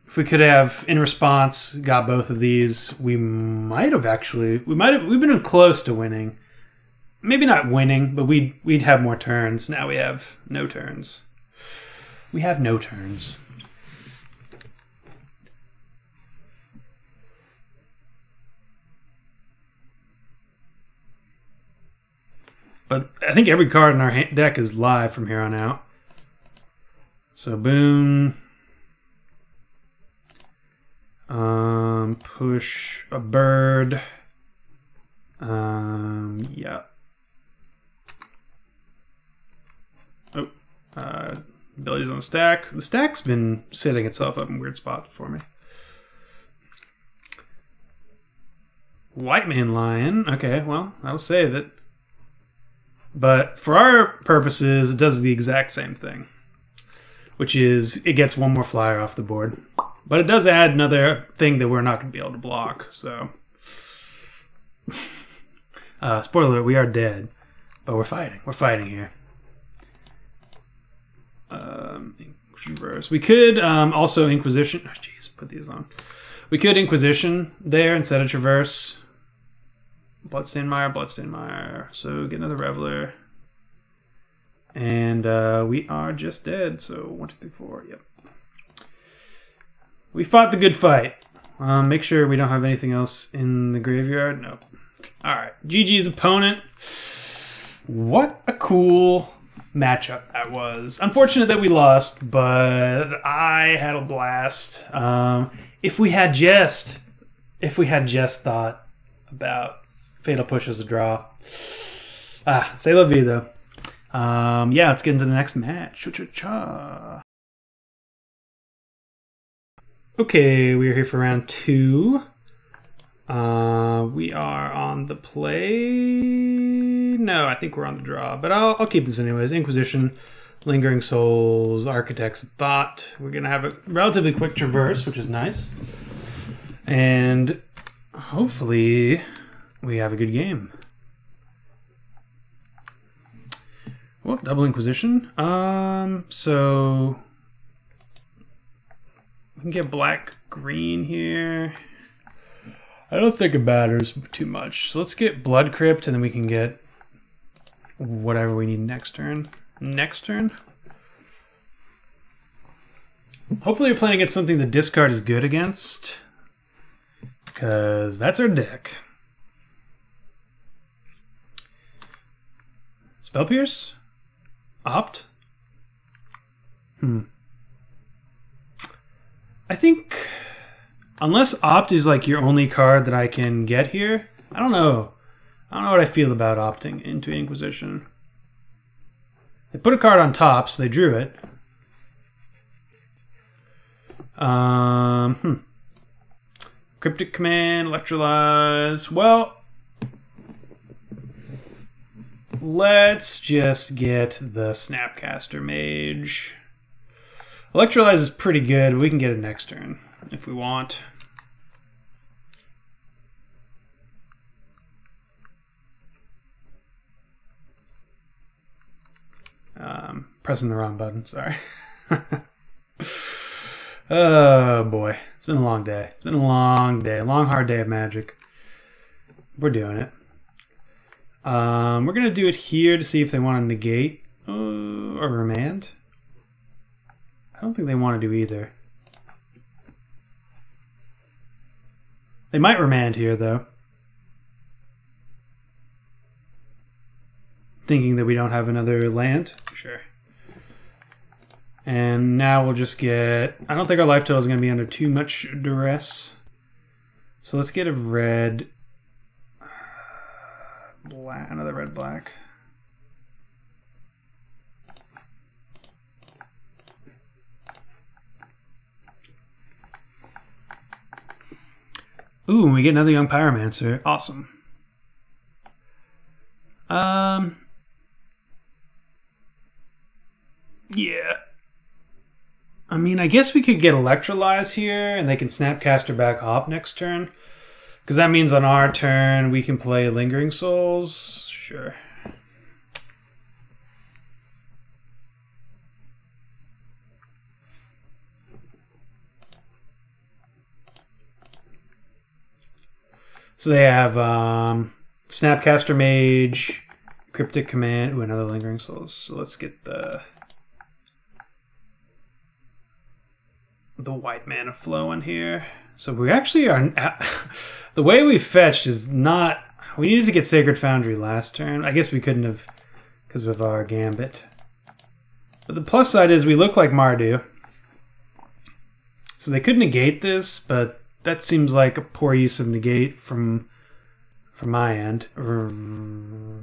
If we could have, in response, got both of these, we might have actually... We've been close to winning. Maybe not winning, but we'd have more turns. Now we have no turns. We have no turns. But I think every card in our deck is live from here on out. So boom... push a bird. Yeah. Oh, abilities on the stack. The stack's been setting itself up in weird spots for me. White Man Lion. Okay, well, I'll save it. But for our purposes, it does the exact same thing, which is it gets 1 more flyer off the board. But it does add another thing that we're not going to be able to block, so... Spoiler alert, we are dead. But we're fighting. We're fighting here. Traverse. We could also Inquisition. Oh, jeez, put these on. We could Inquisition there instead of Traverse. Bloodstained Mire. So get another Reveler. And we are just dead. So 1, 2, 3, 4. Yep. We fought the good fight. Make sure we don't have anything else in the graveyard. No. Alright. GG's opponent. What a cool matchup that was. Unfortunate that we lost, but I had a blast. If we had just thought about Fatal Push as a draw. C'est la vie, though. Yeah, let's get into the next match. Cha-cha-cha. Okay, we are here for round 2. We are on the play. No, I think we're on the draw, but I'll keep this anyways. Inquisition, Lingering Souls, Architects of Thought. We're gonna have a relatively quick traverse, which is nice, and hopefully we have a good game. Well, double Inquisition. So we can get black green here. I don't think it matters too much. So let's get Blood Crypt, and then we can get whatever we need next turn. Hopefully you're playing against something the discard is good against, because that's our deck. Spell Pierce? Opt? I think, unless Opt is like your only card that I can get here, I don't know. I don't know what I feel about opting into Inquisition. They put a card on top, so they drew it. Cryptic Command, Electrolyze. Well, let's just get the Snapcaster Mage. Electrolyze is pretty good, but we can get it next turn if we want. Pressing the wrong button, sorry. Oh boy, it's been a long day. It's been a long day, a long hard day of Magic. We're doing it. We're gonna do it here to see if they want to negate or remand. I don't think they want to do either. They might remand here though, thinking that we don't have another land. Sure. And now we'll just get... I don't think our life total is going to be under too much duress. So let's get a red... black, another red-black. Ooh, we get another young Pyromancer. Awesome. Yeah. I mean, I guess we could get Electrolyze here, and they can Snapcaster back Hop next turn. Because that means on our turn, we can play Lingering Souls. Sure. So they have Snapcaster Mage, Cryptic Command, ooh, another Lingering Souls. So let's get the white mana flow in here. So we actually are... the way we fetched is not... We needed to get Sacred Foundry last turn. I guess we couldn't have because of our Gambit. But the plus side is we look like Mardu. So they could negate this, but that seems like a poor use of negate from my end. Remand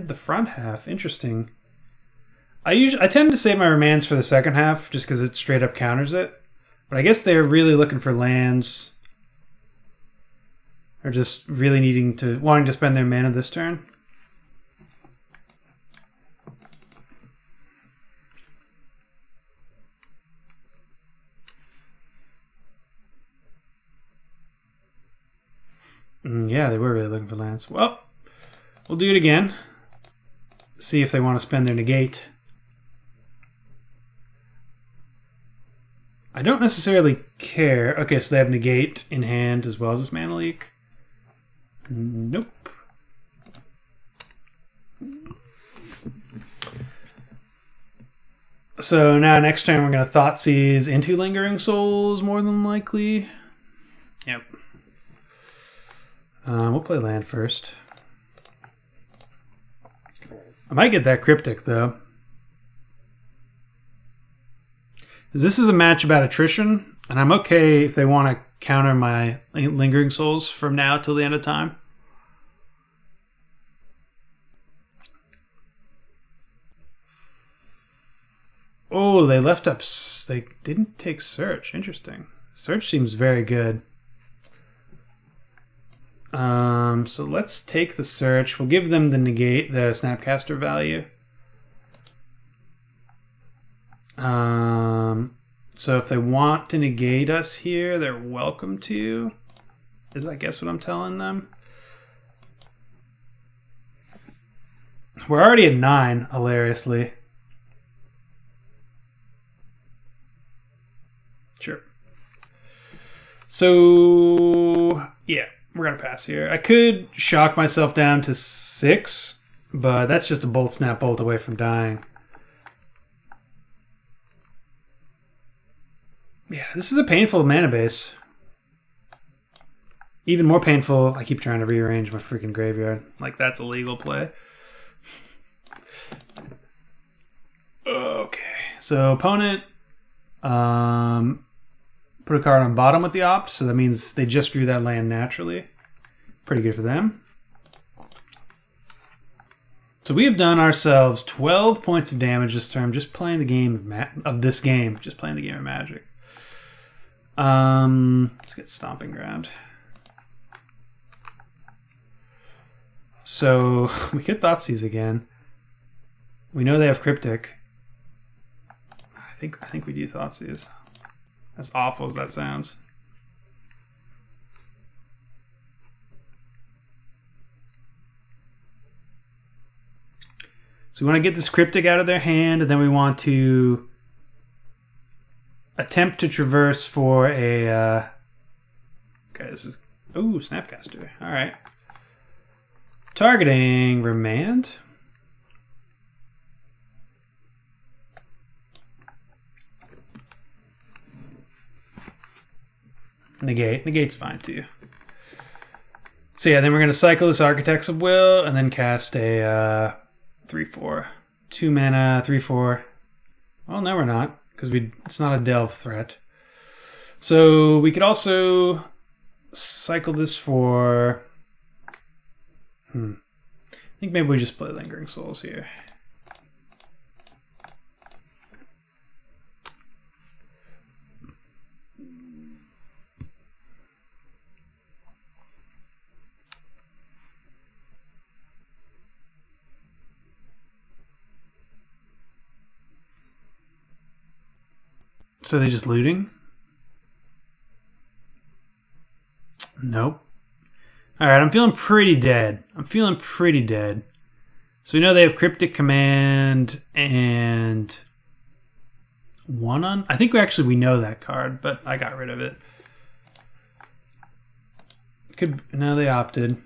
the front half. Interesting. I tend to save my remands for the second half just because it straight up counters it. But I guess they're really looking for lands. Or just really wanting to spend their mana this turn. Yeah, they were really looking for lands. Well, We'll do it again. See if they want to spend their negate. I don't necessarily care. Okay, so they have negate in hand as well as this mana leak. Nope. So now next turn we're going to Thoughtseize into Lingering Souls more than likely. Yep. We'll play land first. I might get that Cryptic though. This is a match about attrition, and I'm okay if they want to counter my Lingering Souls from now till the end of time. Oh, they left up... They didn't take Search. Interesting. Search seems very good. So let's take the Search. We'll give them the negate, the Snapcaster value. So if they want to negate us here, they're welcome to. Is I guess what I'm telling them. We're already at 9, hilariously. Sure. So yeah, we're gonna pass here. I could shock myself down to 6, but that's just a Bolt Snap Bolt away from dying. Yeah, this is a painful mana base. Even more painful, I keep trying to rearrange my freaking graveyard. Like, that's a legal play. Okay, so opponent put a card on bottom with the opt, so that means they just drew that land naturally. Pretty good for them. So we have done ourselves 12 points of damage this turn, just playing the game of this game, just playing the game of Magic. Let's get Stomping Ground. So we could Thoughtseize again. We know they have Cryptic. I think we do Thoughtseize. As awful as that sounds. So we want to get this Cryptic out of their hand, and then we want to attempt to traverse for a... okay, this is... ooh, Snapcaster. All right. Targeting Remand. Negate. Negate's fine too. So yeah, then we're going to cycle this Architects of Will and then cast a 3/4. 2 mana, 3/4. Well, no, we're not, because it's not a delve threat. So we could also cycle this for... I think maybe we just play Lingering Souls here. So they just looting? Nope. Alright, I'm feeling pretty dead. So we know they have Cryptic Command and one on... I think we know that card, but I got rid of it. No, they opted.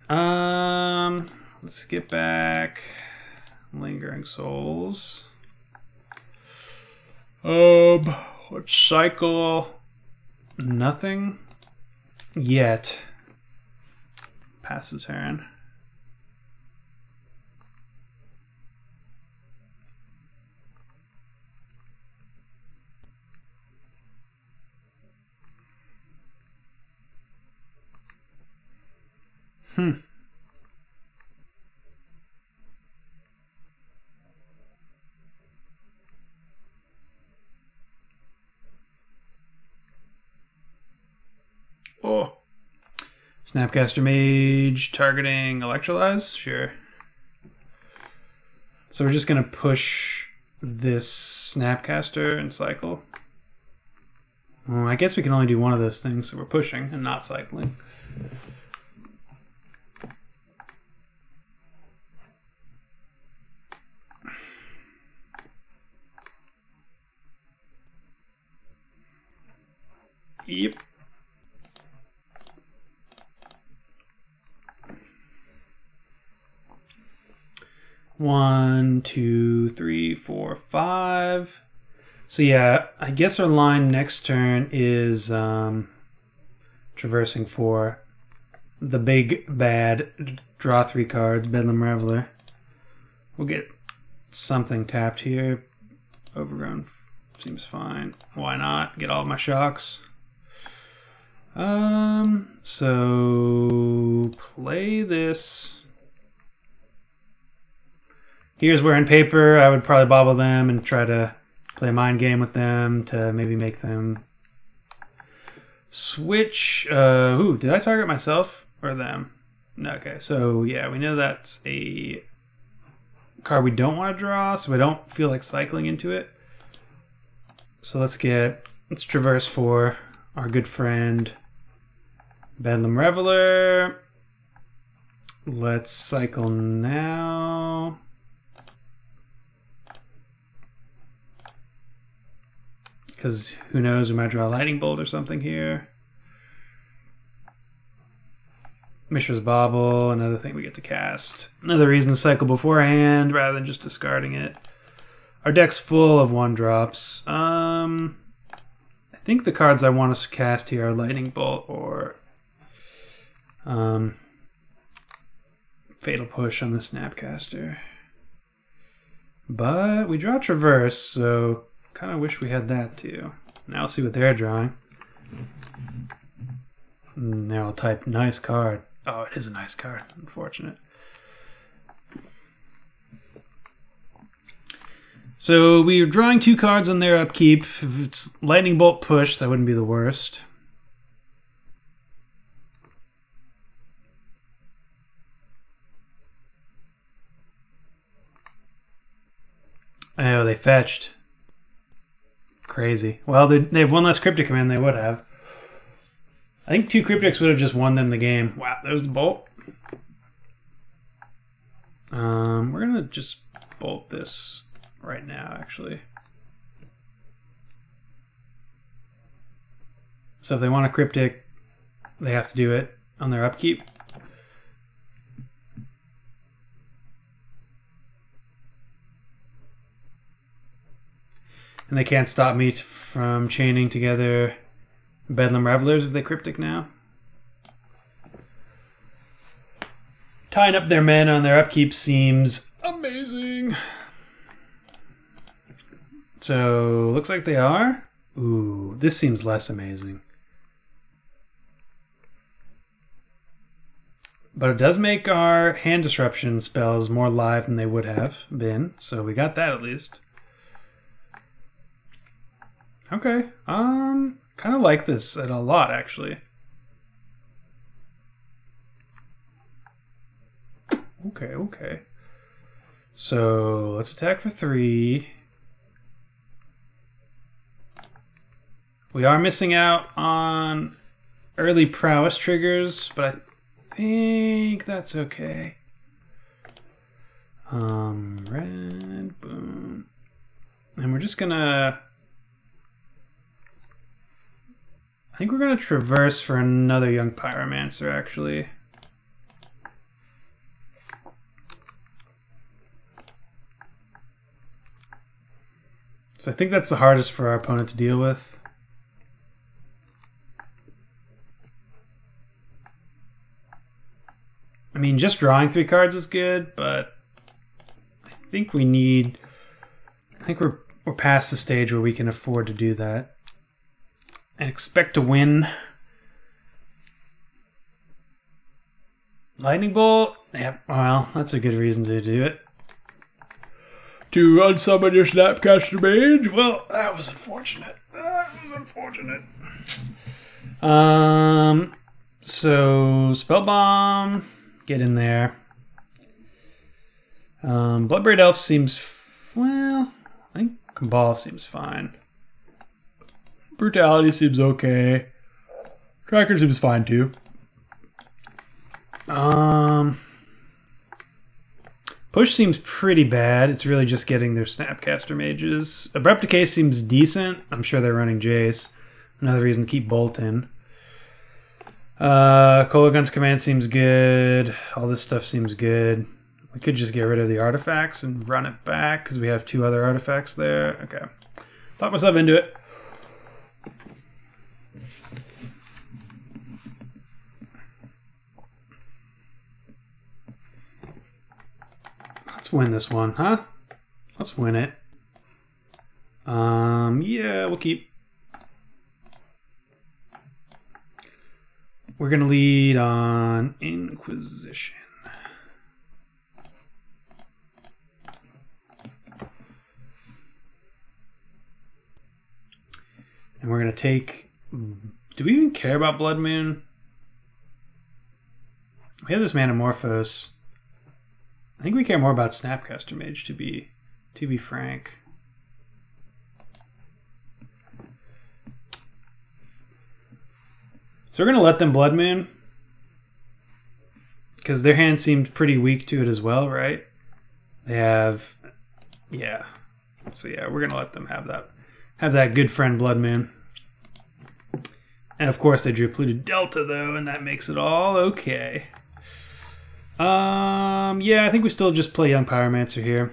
Let's get back. Lingering Souls. Let's cycle. Nothing yet. Pass the turn. Oh. Snapcaster Mage targeting Electrolyze? Sure. So we're just going to push this Snapcaster and cycle. Well, I guess we can only do one of those things, so we're pushing and not cycling. Yep. One, two, three, four, five. So yeah, I guess our line next turn is traversing for the big bad draw 3 cards, Bedlam Reveler. We'll get something tapped here. Overgrown seems fine. Why not? Get all of my shocks. So play this. Here's where in paper I would probably bobble them and try to play a mind game with them to maybe make them switch. Ooh, did I target myself or them? No, okay, so yeah, we know that's a card we don't want to draw, so we don't feel like cycling into it. So let's traverse for our good friend Bedlam Reveler. Let's cycle now. Because who knows, we might draw a lightning bolt or something here. Mishra's Bauble, another thing we get to cast. Another reason to cycle beforehand rather than just discarding it. Our deck's full of 1-drops. I think the cards I want to cast here are Lightning Bolt or Fatal Push on the Snapcaster. But we draw Traverse, so kind of wish we had that too. Now we'll see what they're drawing. Now I'll type nice card. Oh, it is a nice card. Unfortunate. So we're drawing 2 cards on their upkeep. If it's Lightning Bolt Push, that wouldn't be the worst. Oh, they fetched. Crazy. Well, they have 1 less Cryptic command than they would have. I think 2 Cryptics would have just won them the game. Wow, there's the bolt. We're going to just bolt this right now, actually. So if they want a Cryptic, they have to do it on their upkeep. And they can't stop me from chaining together Bedlam Revelers if they Cryptic now. Tying up their mana on their upkeep seems amazing. So, looks like they are. Ooh, this seems less amazing. But it does make our hand disruption spells more live than they would have been. So we got that at least. Okay, kind of like this a lot, actually. Okay. So, let's attack for 3. We are missing out on early prowess triggers, but I think that's okay. Red, boom. And we're just gonna... I think we're going to traverse for another young Pyromancer, actually. So I think that's the hardest for our opponent to deal with. I mean, just drawing 3 cards is good, but I think we need... I think we're past the stage where we can afford to do that. And expect to win. Lightning Bolt? Yep, well, that's a good reason to do it. To unsummon your Snapcaster Mage? Well, that was unfortunate. So, Spell Bomb, get in there. Bloodbraid Elf seems, well, I think Cabal seems fine. Brutality seems okay. Tracker seems fine too. Push seems pretty bad. It's really just getting their Snapcaster Mages. Abrupt Decay seems decent. I'm sure they're running Jace. Another reason to keep Bolton. Cola Gun's command seems good. All this stuff seems good. We could just get rid of the artifacts and run it back because we have 2 other artifacts there. Okay. Talk myself into it. Let's win this one, huh? Let's win it. Yeah, we'll keep. We're gonna lead on Inquisition. And we're gonna take. Do we even care about Blood Moon? We have this Manamorphose. I think we care more about Snapcaster Mage, to be frank. So we're gonna let them Blood Moon because their hand seemed pretty weak to it as well, right? They have, yeah. So yeah, we're gonna let them have that good friend Blood Moon. And of course they drew Polluted Delta though, and that makes it all okay. Yeah, I think we still just play Young Pyromancer here.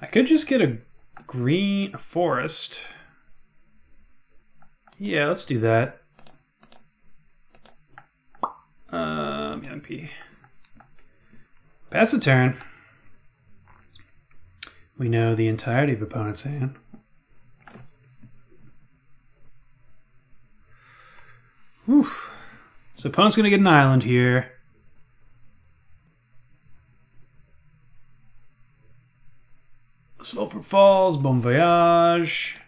I could just get a green forest. Yeah, let's do that. Young P. Pass the turn. We know the entirety of opponent's hand. Whew. So opponent's gonna get an island here. Sulphur Falls, Bon Voyage.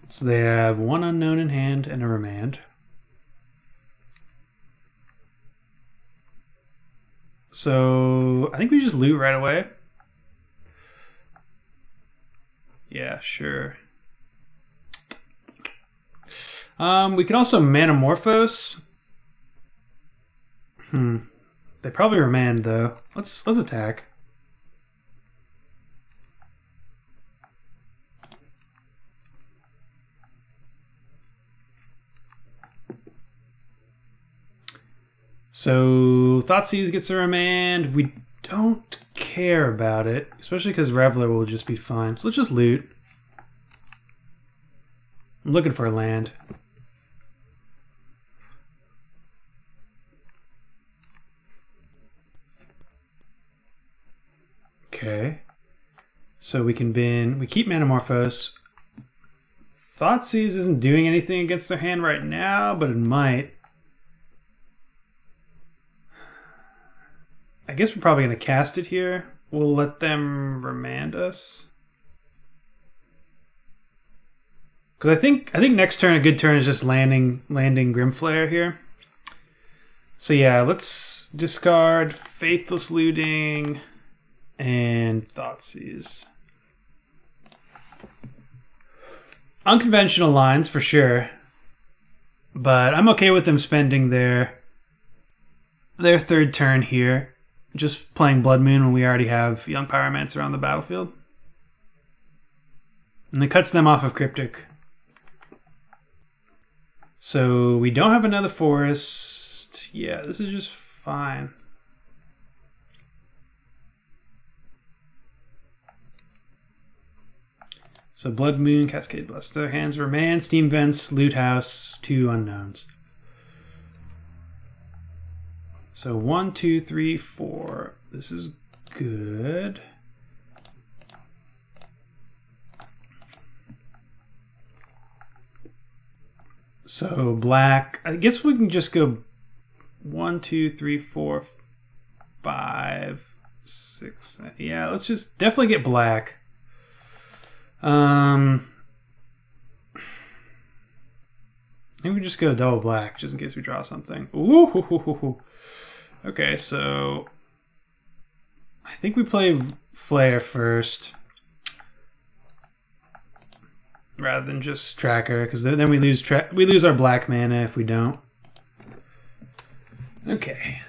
So they have 1 unknown in hand and a remand. So I think we just loot right away. Yeah, sure. We can also Manamorphose. They probably remand though. Let's attack. So Thoughtseize gets a remand. We don't care about it, especially because Reveler will just be fine. So let's just loot. I'm looking for a land. Okay. So we can bin. We keep Manamorphose. Thoughtseize isn't doing anything against their hand right now, but it might. I guess we're probably going to cast it here. We'll let them remand us. Because I think next turn a good turn is just landing Grimflayer here. So yeah, let's discard Faithless Looting and Thoughtseize. Unconventional lines for sure, but I'm okay with them spending their 3rd turn here. Just playing Blood Moon when we already have Young Pyromancer on the battlefield. And it cuts them off of Cryptic. So we don't have another forest. Yeah, this is just fine. So Blood Moon, Cascade Blast. Their hands remand, Steam Vents, Loot House, 2 unknowns. So 1, 2, 3, 4. This is good. So black. I guess we can just go 1, 2, 3, 4, 5, 6. Yeah, let's just definitely get black. Maybe we just go double black just in case we draw something. Ooh. Okay, so I think we play Flayer first rather than just Tracker, because then we lose our black mana if we don't. Okay.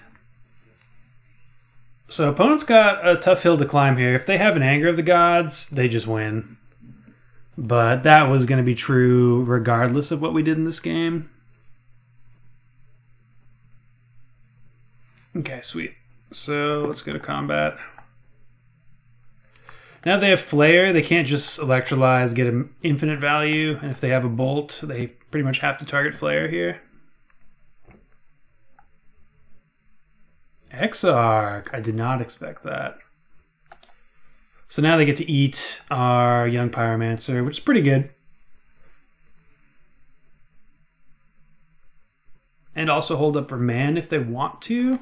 So opponent's got a tough hill to climb here. If they have an Anger of the Gods, they just win. But that was going to be true regardless of what we did in this game. Okay, sweet. So let's go to combat. Now they have Flayer, they can't just electrolyze, get an infinite value, and if they have a bolt, they pretty much have to target Flayer here. Exarch, I did not expect that. So now they get to eat our young Pyromancer, which is pretty good. And also hold up Remand if they want to,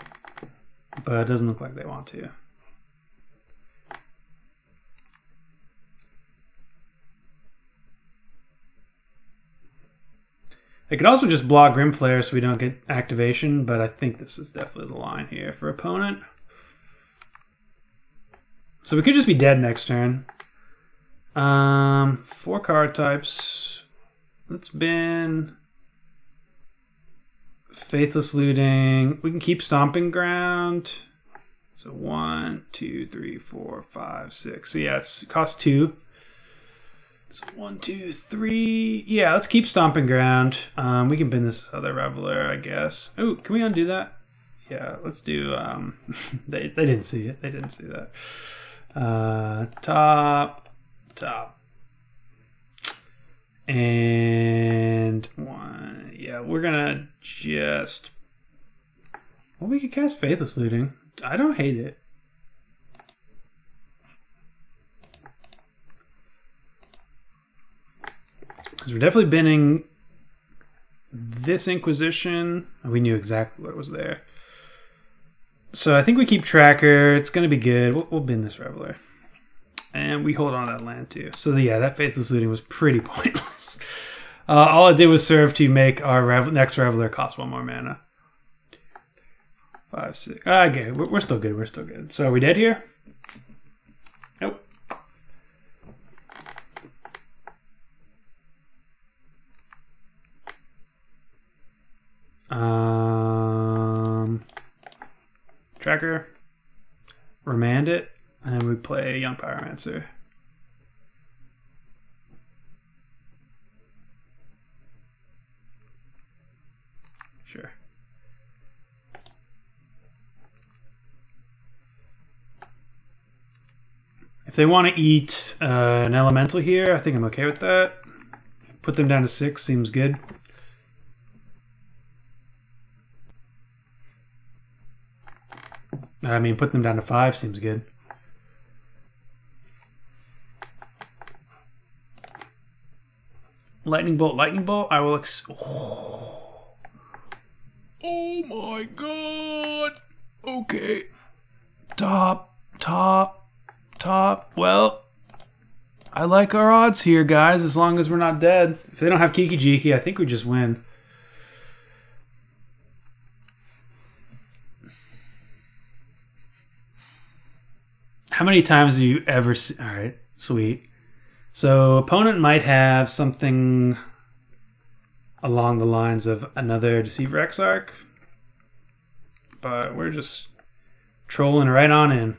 but it doesn't look like they want to. They could also just block Grimflare so we don't get activation, but I think this is definitely the line here for opponent. So we could just be dead next turn. 4 card types. It's been Faithless Looting. We can keep Stomping Ground. So 1, 2, 3, 4, 5, 6. So yeah, it costs 2. So 1, 2, 3. Yeah, let's keep Stomping Ground. We can bin this other Reveler, I guess. Oh, can we undo that? Yeah, let's do. They didn't see it. They didn't see that. Top, and 1. Yeah, we're gonna just. Well, we could cast Faithless Looting. I don't hate it. Because we're definitely binning this Inquisition. We knew exactly what was there. So I think we keep Tracker. It's going to be good. We'll bin this Reveler. And we hold on to that land too. So yeah, that Faithless Looting was pretty pointless. All it did was serve to make our next Reveler cost 1 more mana. 5, 6. Okay, we're still good. We're still good. So are we dead here? Nope. Tracker, Remand it, and we play Young Pyromancer. Sure. If they want to eat an Elemental here, I think I'm okay with that. Put them down to 6 seems good. I mean, putting them down to 5 seems good. Lightning Bolt, Lightning Bolt. I will. Oh my god. Okay. Top. Well, I like our odds here, guys, as long as we're not dead. If they don't have Kiki, I think we just win. How many times have you ever seen... All right, sweet. So opponent might have something along the lines of another Deceiver Exarch, but we're just trolling right on in.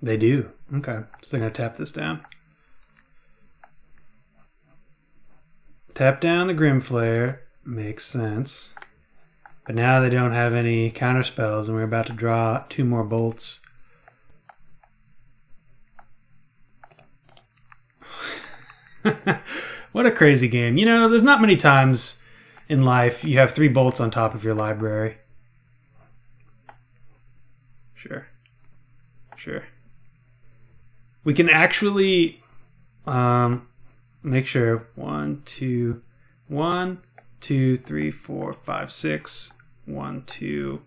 They do. Okay, so they're going to tap this down. Tap down the Grimflare. Makes sense. But now they don't have any counter spells, and we're about to draw 2 more bolts. What a crazy game. You know, there's not many times in life you have 3 bolts on top of your library. Sure. We can actually make sure 1, 2, 3, 4, 5, 6. 1, 2,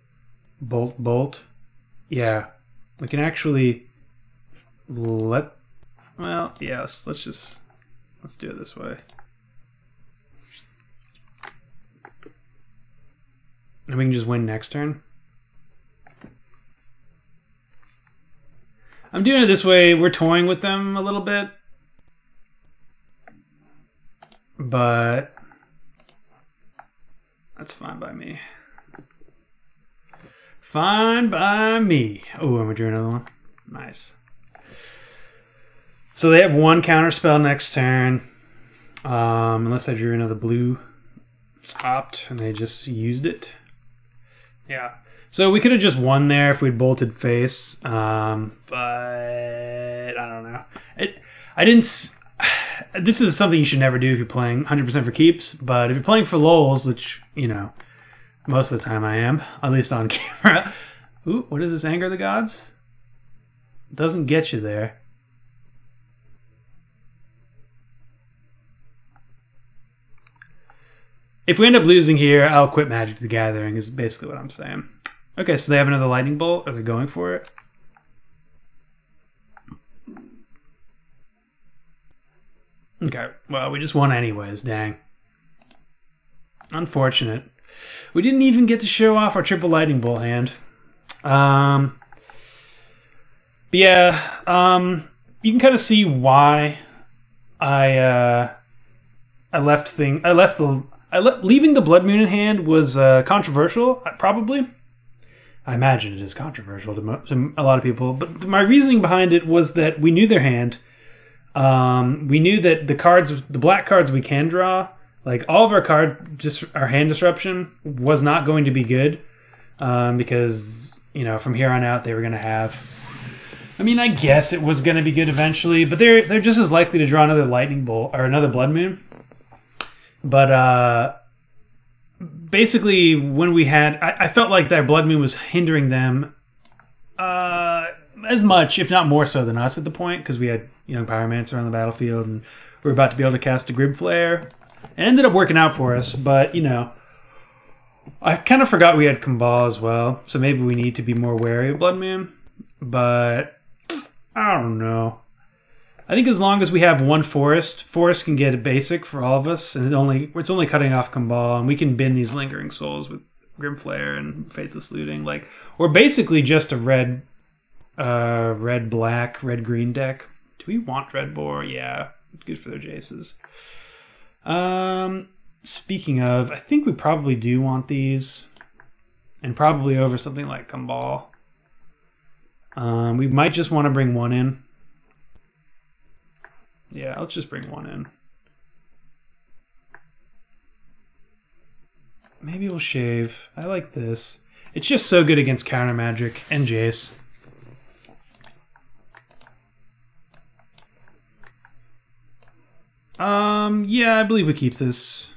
bolt. Yeah, we can actually let. Well, yeah. Let's do it this way. And we can just win next turn. I'm doing it this way. We're toying with them a little bit, but that's fine by me. Fine by me. Oh, and we drew another one. Nice. So they have one counter spell next turn. Unless I drew another blue. It's opt, and they just used it. Yeah. So we could have just won there if we'd bolted face. But I don't know. I didn't... This is something you should never do if you're playing 100% for keeps. But if you're playing for lulz, which, you know, most of the time I am, at least on camera. Ooh, what is this? Anger of the Gods? Doesn't get you there. If we end up losing here, I'll quit Magic the Gathering, is basically what I'm saying. Okay, so they have another lightning bolt. Are they going for it? Okay, well, we just won anyways, dang. Unfortunate. We didn't even get to show off our triple lightning bolt hand. But yeah, you can kind of see why leaving the Blood Moon in hand was controversial, probably. I imagine it is controversial to a lot of people, but my reasoning behind it was that we knew their hand. We knew that the black cards we can draw, like all of our hand disruption was not going to be good, because, you know, from here on out they were going to have. I mean, I guess it was going to be good eventually, but they're just as likely to draw another lightning bolt or another Blood Moon. But basically, when we had, I felt like that Blood Moon was hindering them as much, if not more so, than us at the point, because we had Young Pyromancer on the battlefield, and we were about to be able to cast a Grid Flayer. It ended up working out for us, but, you know, I kind of forgot we had Cabal as well, so maybe we need to be more wary of Blood Moon. But I don't know. I think as long as we have one forest can get a basic for all of us, and it's only cutting off Cabal, and we can bin these Lingering Souls with Grim Flayer and Faithless Looting. Like, we're basically just a red black, red green deck. Do we want Red Boar? Yeah, it's good for their Jaces. Speaking of, I think we probably do want these, and probably over something like Cabal. We might just want to bring one in. Yeah, let's just bring one in. Maybe we'll shave. I like this. It's just so good against counter magic and Jace. Yeah, I believe we keep this.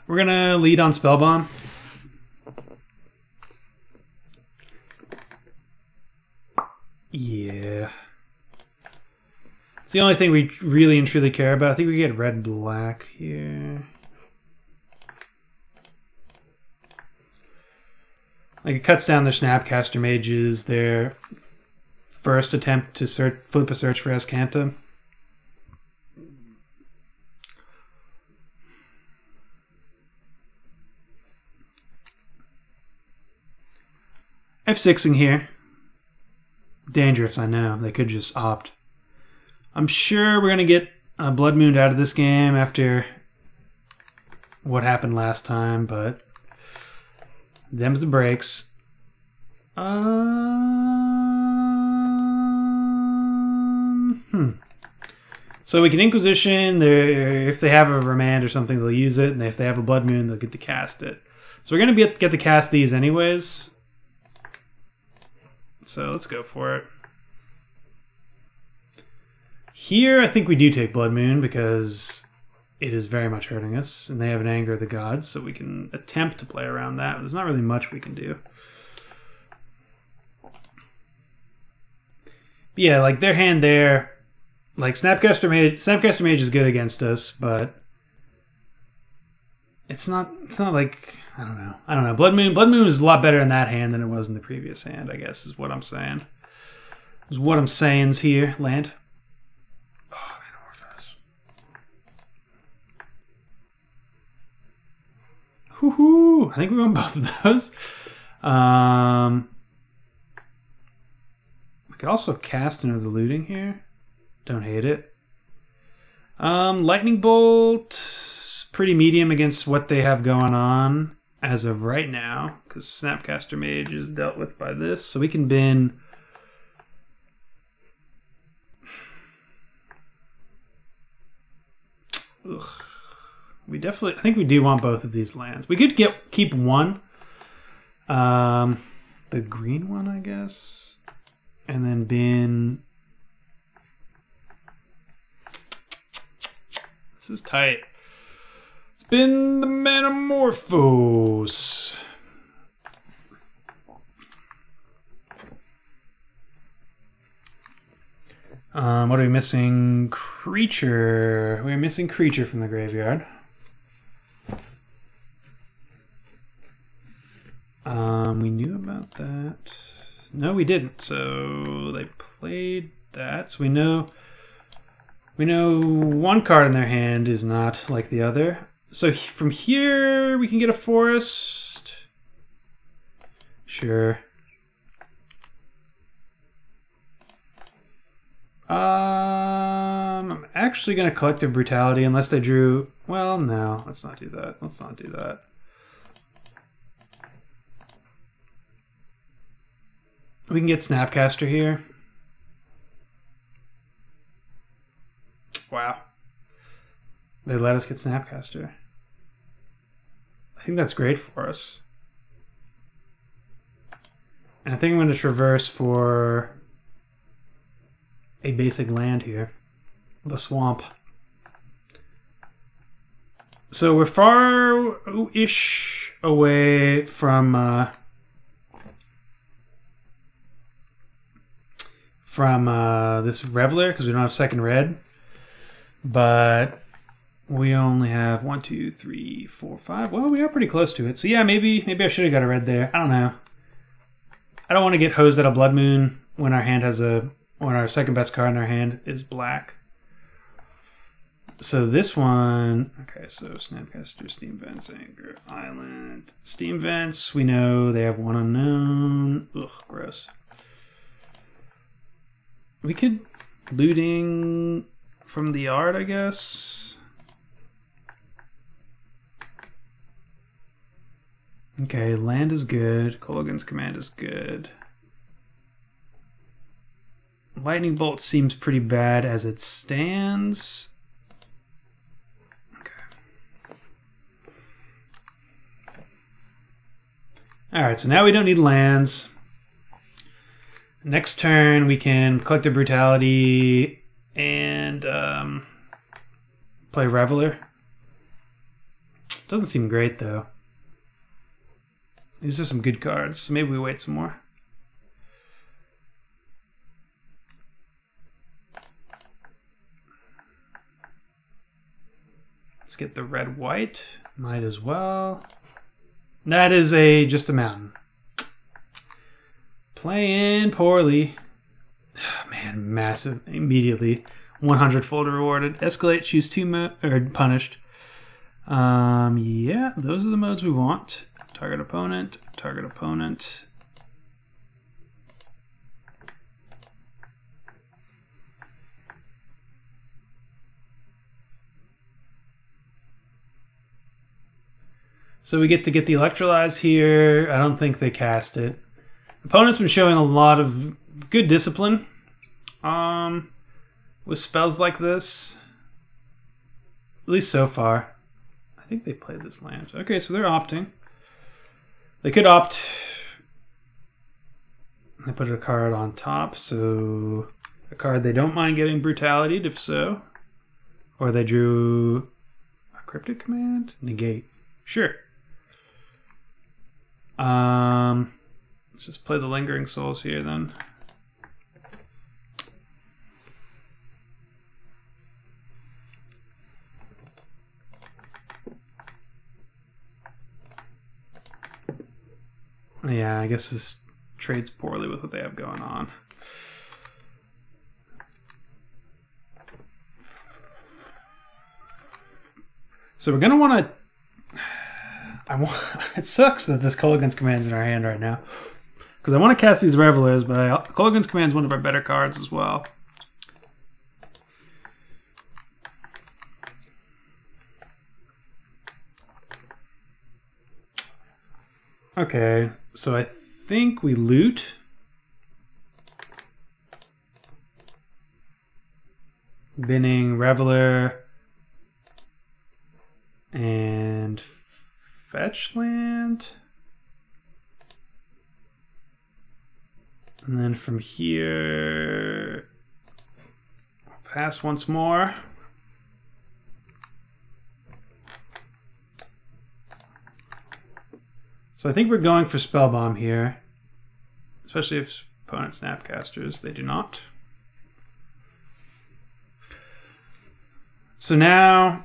We're gonna lead on Spellbomb. Yeah. It's the only thing we really and truly care about. I think we get red-black here. Like, it cuts down their Snapcaster Mages, their first attempt to flip a search for Escanta. F6ing here. Dangerous, I know. They could just opt. I'm sure we're going to get Blood Moon out of this game after what happened last time, but them's the breaks. So we can Inquisition. If they have a Remand or something, they'll use it, and if they have a Blood Moon, they'll get to cast it. So we're going to get to cast these anyways. So let's go for it. Here, I think we do take Blood Moon because it is very much hurting us, and they have an Anger of the Gods, so we can attempt to play around that. There's not really much we can do. But yeah, like their hand there, like Snapcaster Mage is good against us, but it's not like, I don't know. Blood Moon was a lot better in that hand than it was in the previous hand, I guess, is what I'm saying. Is what I'm saying's here, land. Woohoo! I think we won both of those. We could also cast another Looting here. Don't hate it. Lightning Bolt, pretty medium against what they have going on as of right now, because Snapcaster Mage is dealt with by this, so we can bin Ugh. We definitely, I think we do want both of these lands. We could keep one. The green one, I guess. And then bin. This is tight. It's been the Metamorphose. What are we missing? Creature. We're missing creature from the graveyard. We knew about that. No, we didn't. So they played that. So we know one card in their hand is not like the other. So from here we can get a forest. Sure. I'm actually going to Collective Brutality unless they drew... Well, no. Let's not do that. Let's not do that. We can get Snapcaster here. Wow. They let us get Snapcaster. I think that's great for us. And I think I'm going to Traverse for a basic land here. The Swamp. So we're far-ish away from this Reveler because we don't have second red. But we only have 1, 2, 3, 4, 5. Well, we are pretty close to it. So yeah, maybe I should have got a red there. I don't know. I don't want to get hosed at a Blood Moon when our hand has when our second best card in our hand is black. So this one, okay, so Snapcaster, Steam Vents, Anchor, Island, Steam Vents, we know they have one unknown. Ugh, gross. We could looting from the yard, I guess. Okay, land is good. Kolaghan's Command is good. Lightning Bolt seems pretty bad as it stands. Okay. Alright, so now we don't need lands. Next turn we can Collective Brutality and play Reveler. Doesn't seem great though. These are some good cards, so maybe we wait some more. Let's get the red-white. Might as well. That is just a mountain. Playing poorly. Man, massive. Immediately. 100-fold rewarded. Escalate, choose 2 or punished. Yeah, those are the modes we want. Target opponent, target opponent. So we get to get the Electrolyze here. I don't think they cast it. Opponent's been showing a lot of good discipline with spells like this. At least so far. I think they played this land. Okay, so they're opting. They could opt. They put a card on top, so a card they don't mind getting Brutality, if so. Or they drew a Cryptic Command? Negate. Sure. Let's just play the Lingering Souls here then. Yeah, I guess this trades poorly with what they have going on. So we're gonna want to. It sucks that this Kolaghan's Command's in our hand right now, because I want to cast these Revelers, but Kolaghan's Command is one of our better cards as well. Okay, so I think we loot. Binning Reveler. and fetch land. And then from here, pass once more. So I think we're going for Spellbomb here, especially if opponent Snapcasters. They do not. So now,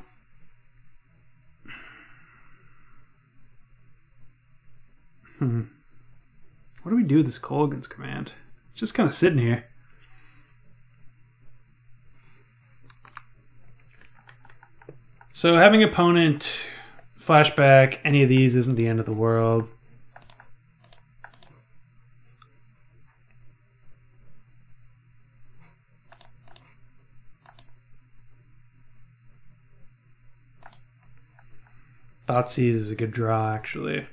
what do we do with this Colgan's command? It's just kind of sitting here. So having opponent flashback any of these isn't the end of the world. Thoughtseize is a good draw, actually.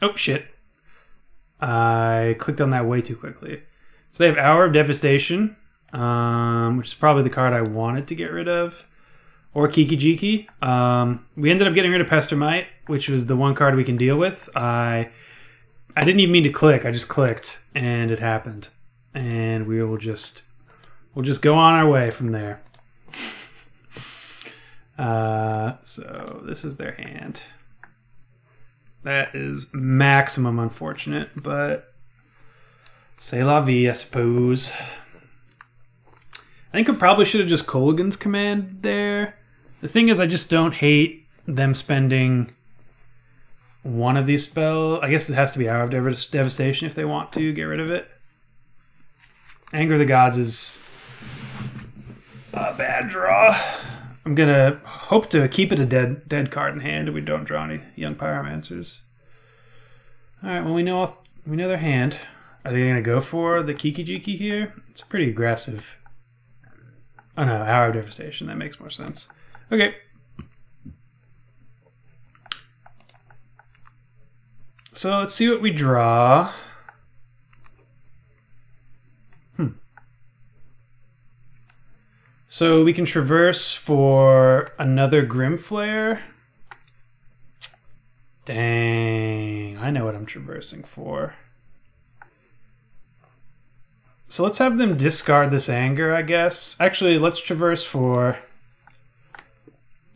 Oh, shit. I clicked on that way too quickly. So they have Hour of Devastation, which is probably the card I wanted to get rid of. Or Kiki. We ended up getting rid of Pestermite, which was the one card we can deal with. I didn't even mean to click. I just clicked, and it happened. And we'll just go on our way from there. So this is their hand. That is maximum unfortunate, but c'est la vie, I suppose. I think I probably should have just Colgan's command there. The thing is, I just don't hate them spending one of these spells. I guess it has to be Hour of Devastation if they want to get rid of it. Anger of the Gods is a bad draw. I'm gonna hope to keep it a dead card in hand if we don't draw any Young Pyromancers. All right, well we know their hand. Are they gonna go for the Kiki here? It's pretty aggressive. Oh no, Hour of Devastation. That makes more sense. Okay. So let's see what we draw. So we can traverse for another Flayer. Dang, I know what I'm traversing for. So let's have them discard this anger, I guess. Actually, let's traverse for...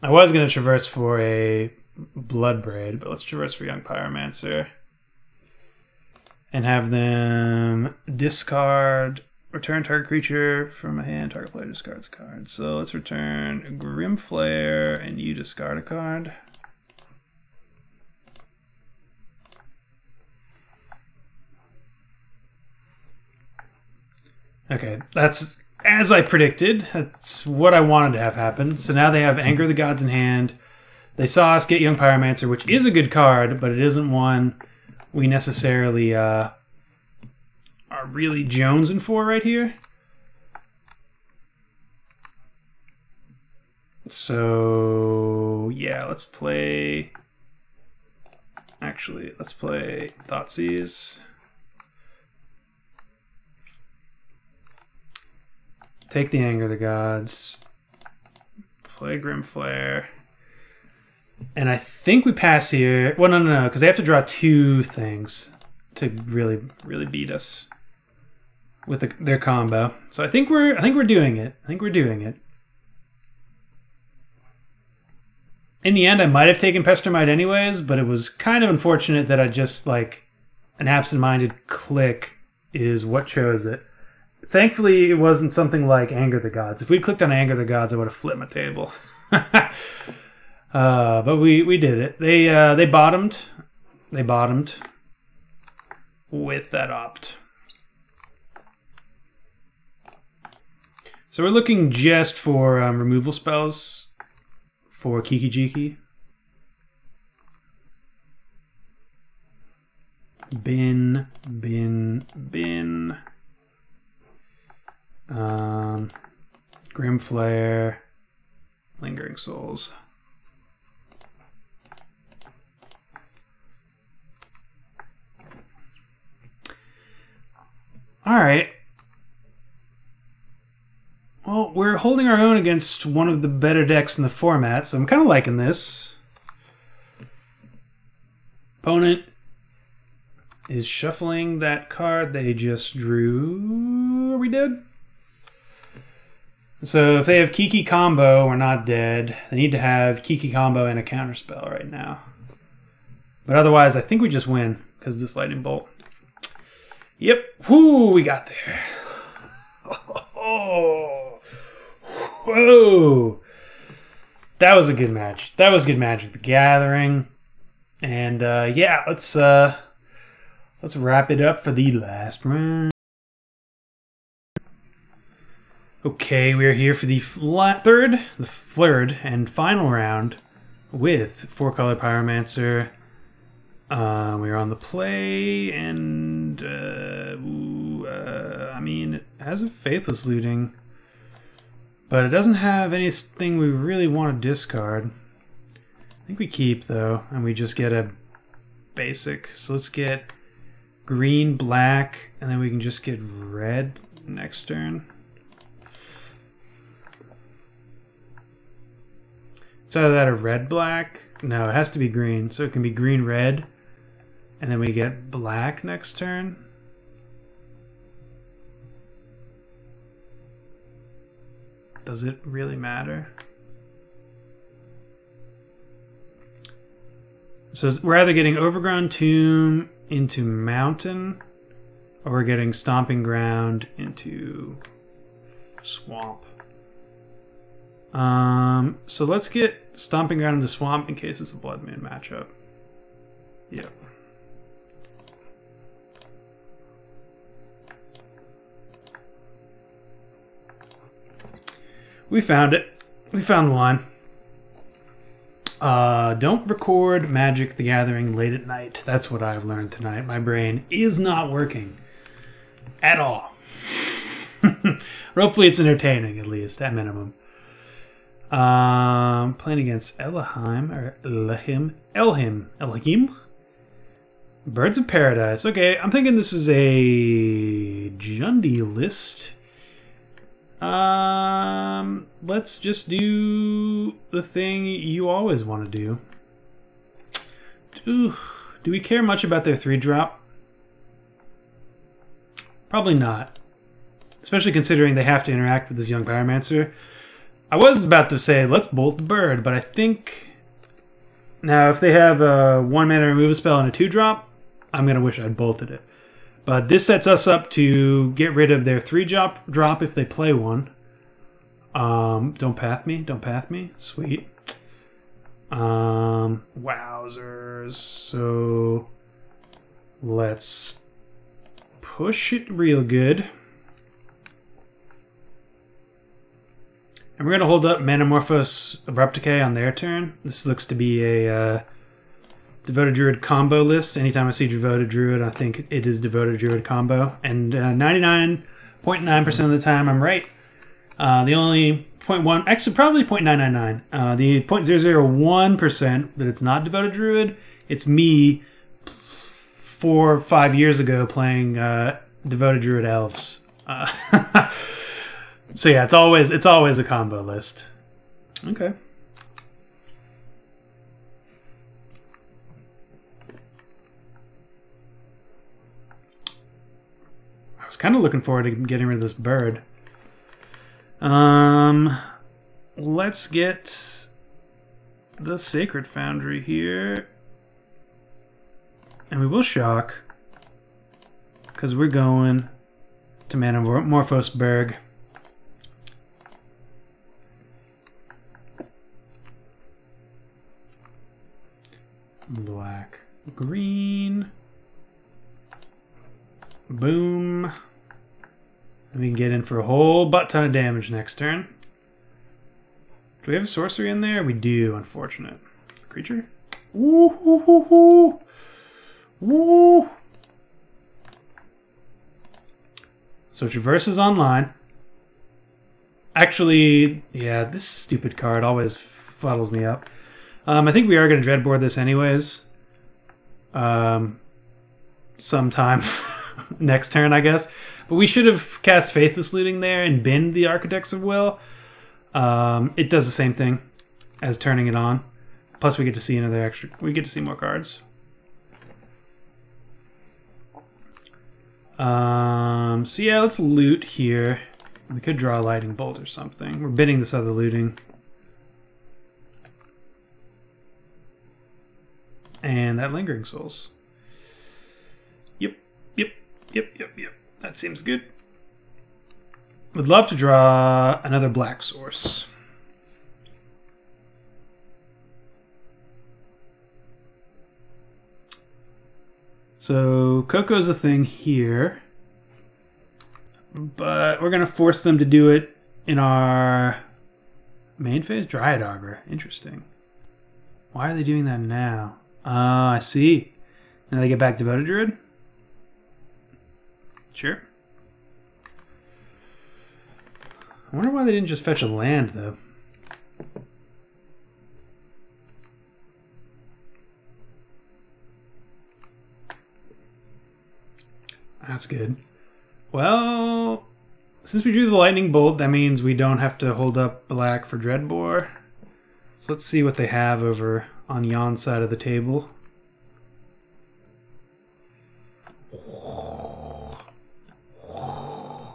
I was going to traverse for a Bloodbraid, but let's traverse for Young Pyromancer. And have them discard... Return target creature from a hand, target player discards a card. So let's return Flayer, and you discard a card. Okay, that's as I predicted. That's what I wanted to have happen. So now they have Anger of the Gods in hand. They saw us get Young Pyromancer, which is a good card, but it isn't one we necessarily... are really jonesing for right here. So yeah, let's play... Actually, let's play Thoughtseize. Take the Anger of the Gods. Play Flayer. And I think we pass here. Well, no, because they have to draw two things to really beat us with their combo. So I think we're doing it. I think we're doing it. In the end, I might have taken Pestermite anyways, but it was kind of unfortunate that I just, like, an absent-minded click is what chose it. Thankfully, it wasn't something like Anger of the Gods. If we'd clicked on Anger of the Gods, I would have flipped my table. But we did it. They bottomed. They bottomed with that opt. So we're looking just for removal spells for Kiki. Bin. Flayer. Lingering Souls. Alright. Well, we're holding our own against one of the better decks in the format, so I'm kind of liking this. Opponent is shuffling that card they just drew. Are we dead? So if they have Kiki combo, we're not dead. They need to have Kiki combo and a counterspell right now. But otherwise, I think we just win because of this lightning bolt. Yep. Whoo, we got there. Oh. Whoa. That was a good match. That was good Magic the Gathering. And yeah, let's wrap it up for the last round. Okay, we are here for the third and final round with 4 Color Pyromancer. We're on the play, and I mean, it has a Faithless Looting, but it doesn't have anything we really want to discard. I think we keep, though, and we just get a basic. So let's get green, black, and then we can just get red next turn. It's either that or red-black. No, it has to be green, so it can be green-red, and then we get black next turn. Does it really matter? So we're either getting Overgrown Tomb into Mountain, or we're getting Stomping Ground into Swamp. So let's get Stomping Ground into Swamp in case it's a Blood Moon matchup. Yep. We found it. We found the line. Don't record Magic the Gathering late at night. That's what I've learned tonight. My brain is not working at all. Hopefully it's entertaining, at least, at minimum. Playing against Elohim, or Elohim? Birds of Paradise. Okay, I'm thinking this is a Jundi list. Let's just do the thing you always want to do. Do we care much about their 3-drop? Probably not. Especially considering they have to interact with this young Pyromancer. I was about to say, let's bolt the bird, but I think... Now, if they have a 1-mana remove a spell and a 2-drop, I'm going to wish I'd bolted it. But this sets us up to get rid of their 3-drop if they play one. Don't path me, don't path me. Sweet. Wowzers. So, let's push it real good. And we're going to hold up Manamorphose Abrupt Decay on their turn. This looks to be a Devoted Druid combo list. Anytime I see Devoted Druid, I think it is Devoted Druid combo. And 99.9% of the time, I'm right. The only 0.1, actually probably 0.999. The 0.001% that it's not Devoted Druid, it's me 4 or 5 years ago playing Devoted Druid Elves. So yeah, it's always a combo list. Okay. I was kind of looking forward to getting rid of this bird. Let's get the Sacred Foundry here. And we will shock, because we're going to Manamorphose Berg. Black, green, boom. And we can get in for a whole butt ton of damage next turn. Do we have a sorcery in there? We do, unfortunate. Creature? Woo hoo hoo hoo! Woo! So Traverse is online. Actually, yeah, this stupid card always fuddles me up. I think we are going to dreadboard this anyways. Sometime next turn, I guess. But we should have cast Faithless Looting there and binned the Architects of Will. It does the same thing as turning it on. Plus, we get to see another extra. We get to see more cards. So yeah, let's loot here. We could draw a Lightning Bolt or something. We're bidding this other looting. And that Lingering Souls. Yep. That seems good. Would love to draw another black source. So Coco's a thing here, but we're gonna force them to do it in our main phase. Dryad Arbor, interesting. Why are they doing that now? I see. Now they get back to Voodoo Druid. Sure. I wonder why they didn't just fetch a land though. That's good. Well, since we drew the Lightning Bolt, that means we don't have to hold up black for Dreadbore. So let's see what they have over on yon side of the table.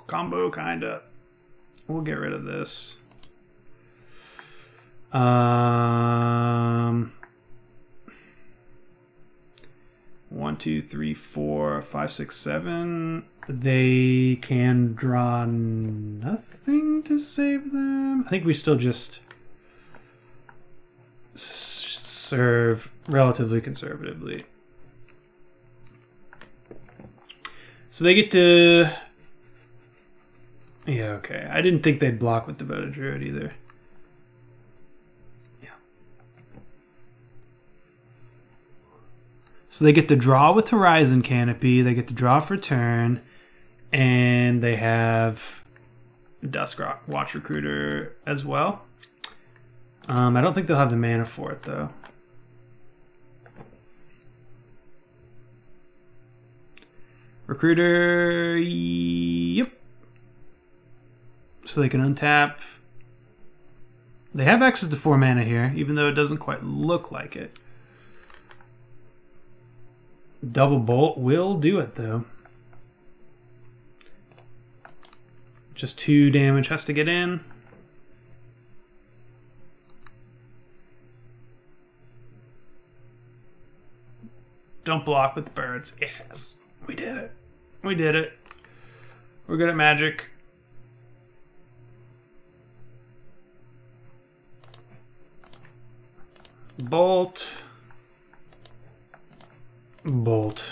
Combo, kinda. We'll get rid of this. 1, 2, 3, 4, 5, 6, 7. They can draw nothing to save them. I think we still just serve relatively conservatively. So they get to... Yeah, okay. I didn't think they'd block with Devoted Druid either. Yeah. So they get to draw with Horizon Canopy, they get to draw for turn, and they have Duskrock Watch Recruiter as well. I don't think they'll have the mana for it, though. Recruiter, yep. So they can untap. They have access to 4 mana here, even though it doesn't quite look like it. Double Bolt will do it, though. Just 2 damage has to get in. Don't block with birds. Yes, we did it. We did it. We're good at Magic. Bolt. Bolt.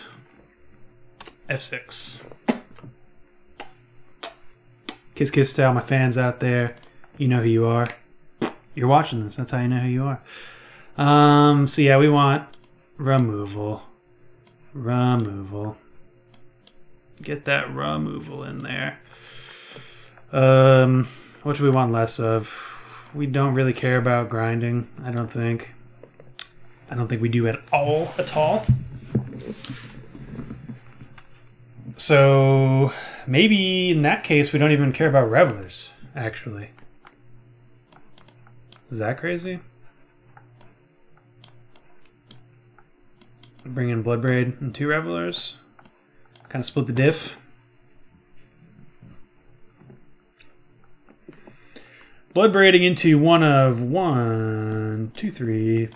F6. Kiss Kiss style, my fans out there. You know who you are. You're watching this. That's how you know who you are. So yeah, we want removal. Removal. Get that removal in there. What do we want less of? We don't really care about grinding, I don't think. I don't think we do at all. So maybe in that case we don't even care about Revelers, actually. Is that crazy? Bring in Bloodbraid and 2 Revelers. Kind of split the diff. Bloodbraiding into one of 1, 2, 3,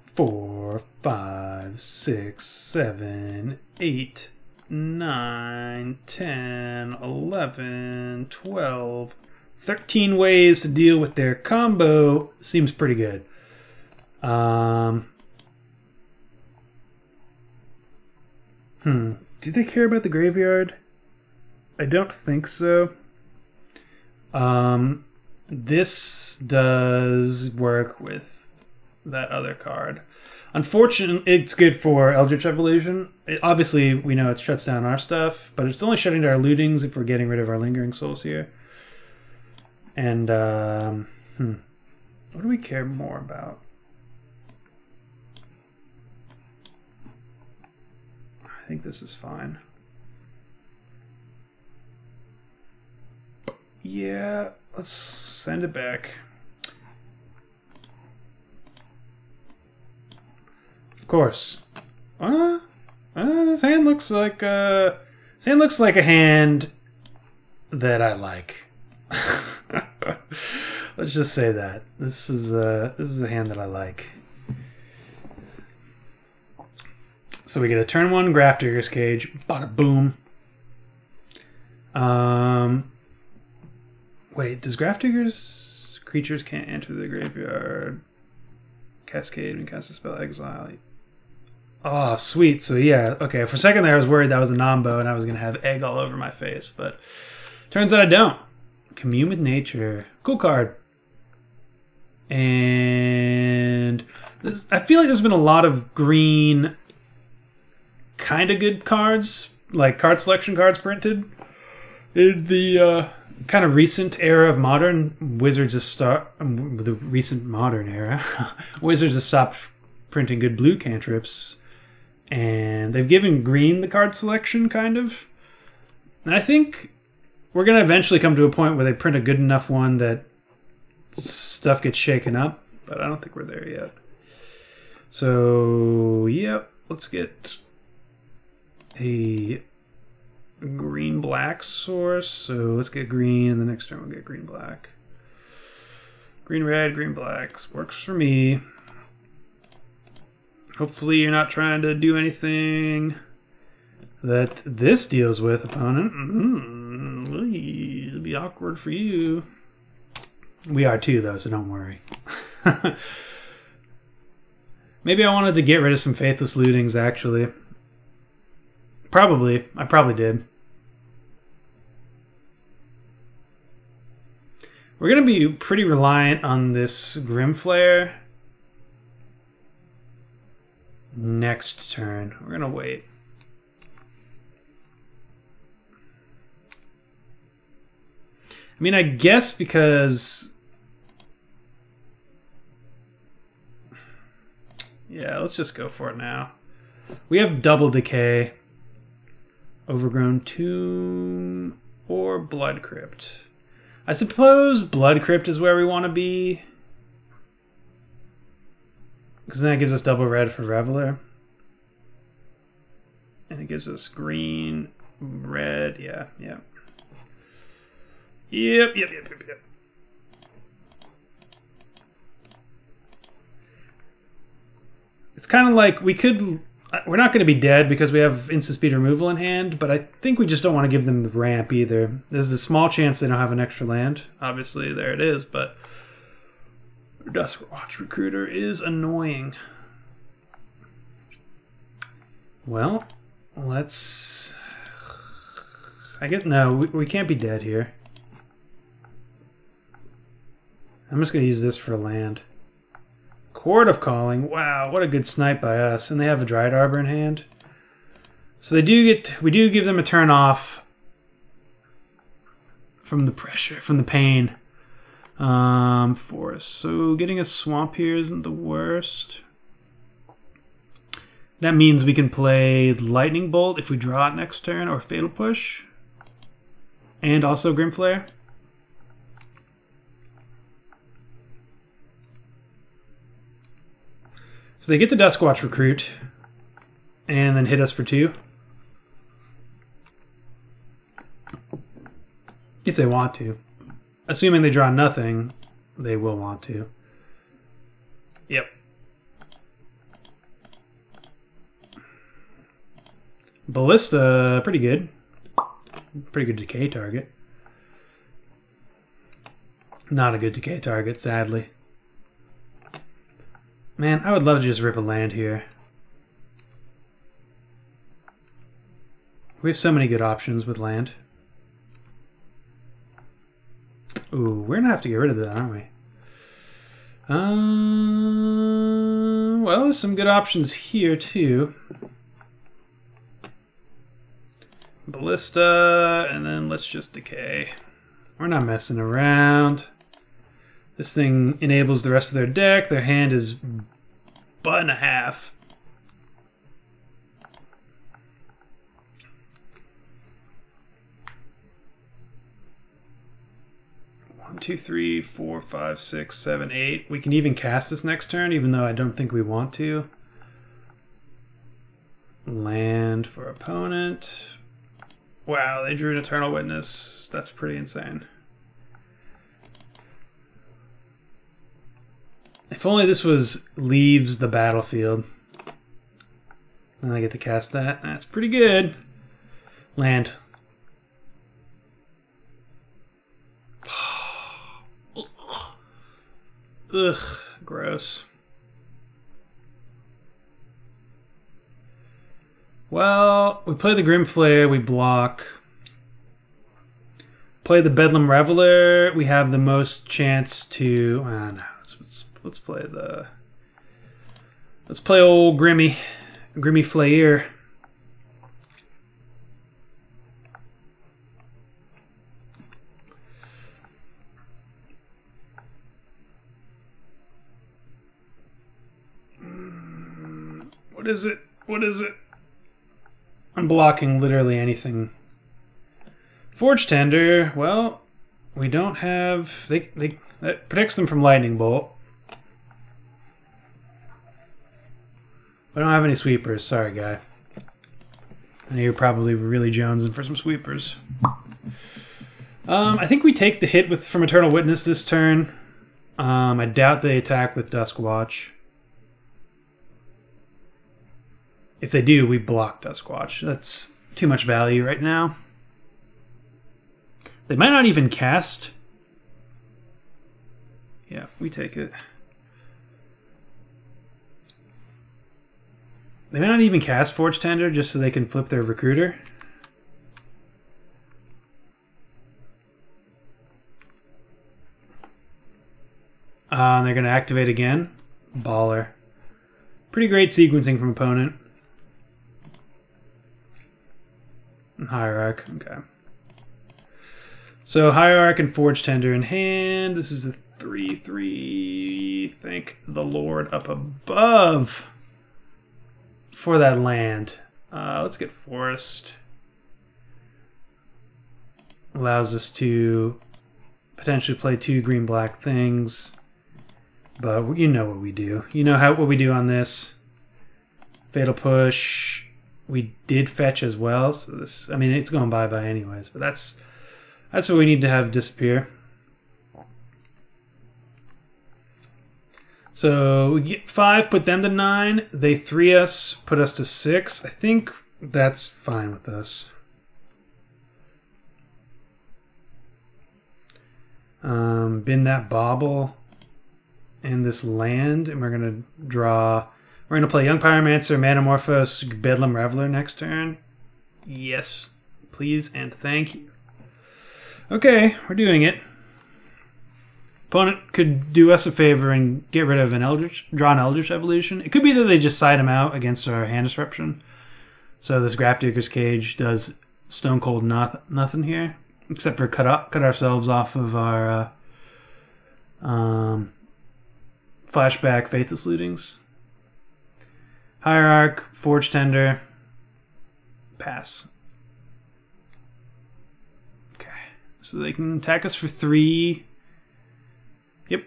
4, 5, 6, 7, 8, 9, 10, 11, 12, 13 ways to deal with their combo seems pretty good. Do they care about the graveyard? I don't think so. This does work with that other card. Unfortunately, it's good for Eldritch Evolution. Obviously, we know it shuts down our stuff, but it's only shutting down our lootings if we're getting rid of our Lingering Souls here. And, what do we care more about? I think this is fine. Yeah, let's send it back. Of course. This hand looks like a hand that I like. Let's just say that this is a hand that I like. So we get a turn 1 Grafdigger's Cage. Bada boom. Wait, does Grafdigger's creatures can't enter the graveyard? Cascade and cast a spell, exile. Oh, sweet. So yeah, okay. For a second there, I was worried that was a Nombo and I was gonna have egg all over my face, but turns out I don't. Commune with Nature, cool card. And I feel like there's been a lot of green, kind of good cards, like card selection cards printed in the kind of recent era of Modern. Wizards have the recent Modern era. Wizards have stopped printing good blue cantrips, and they've given green the card selection, kind of. And I think we're going to eventually come to a point where they print a good enough one that stuff gets shaken up, but I don't think we're there yet. So, yep, let's get a green-black source. So let's get green, and the next turn we'll get green-black. Green-red, green-black. Works for me. Hopefully you're not trying to do anything that this deals with, opponent. It'll be awkward for you. We are too, though, so don't worry. Maybe I wanted to get rid of some Faithless Lootings, actually. Probably. I probably did. We're going to be pretty reliant on this Flayer next turn. We're going to wait. I mean, I guess because... yeah, let's just go for it now. We have double Decay, Overgrown Tomb, or Blood Crypt. I suppose Blood Crypt is where we want to be, because then it gives us double red for Reveler. And it gives us green, red, yeah. Yep. It's kind of like we're not going to be dead because we have instant speed removal in hand, but I think we just don't want to give them the ramp either. There's a small chance they don't have an extra land. Obviously, there it is, but Duskwatch Recruiter is annoying. Well, let's... I guess, no, we can't be dead here. I'm just going to use this for a land. Chord of Calling. Wow, what a good snipe by us. And they have a Dryad Arbor in hand. So we do give them a turn off from the pressure, from the pain. Forest. So getting a swamp here isn't the worst. That means we can play Lightning Bolt if we draw it next turn, or Fatal Push. And also Flayer. So they get the Duskwatch Recruit, and then hit us for 2. If they want to. Assuming they draw nothing, they will want to. Yep. Ballista, pretty good. Pretty good decay target. Not a good decay target, sadly. Man, I would love to just rip a land here. We have so many good options with land. Ooh, we're gonna have to get rid of that, aren't we? Well, there's some good options here too. Ballista, and then let's just decay. We're not messing around. This thing enables the rest of their deck. Their hand is butt and a half. 1, 2, 3, 4, 5, 6, 7, 8. We can even cast this next turn, even though I don't think we want to. Land for opponent. Wow, they drew an Eternal Witness. That's pretty insane. If only this was leaves the battlefield. Then I get to cast that. That's pretty good. Land. Ugh, gross. Well, we play the Grim Flayer, we block. Play the Bedlam Reveler, we have the most chance to... no, let's play the... Let's play old Grimmy Flayer. What is it? What is it? I'm blocking literally anything. Forge Tender, well, we don't have... that protects them from Lightning Bolt. We don't have any sweepers. Sorry, guy. I know you're probably really jonesing for some sweepers. I think we take the hit from Eternal Witness this turn. I doubt they attack with Duskwatch. If they do, we block Duskwatch. That's too much value right now. They might not even cast. Yeah, we take it. They might not even cast Forge Tender just so they can flip their Recruiter. They're going to activate again. Baller. Pretty great sequencing from opponent. Hierarch, okay. So Hierarch and Forge Tender in hand. This is a 3/3. Thank the Lord up above for that land. Let's get Forest. Allows us to potentially play 2 green-black things. But you know what we do. You know what we do on this. Fatal Push. We did fetch as well, so this, I mean, it's going bye-bye anyways, but that's what we need to have disappear. So we get 5, put them to 9. They 3 us, put us to 6. I think that's fine with us. Bin that Bauble and this land, and we're going to draw... We're going to play Young Pyromancer, Manamorphose, Bedlam Reveler next turn. Yes, please and thank you. Okay, we're doing it. Opponent could do us a favor and get rid of an Eldritch, draw an Eldritch Evolution. It could be that they just side him out against our hand disruption. So this Grafdigger's Cage does stone cold nothing here, except for cut ourselves off of our flashback Faithless Lootings. Hierarch, Forge Tender, pass. Okay, so they can attack us for 3. Yep.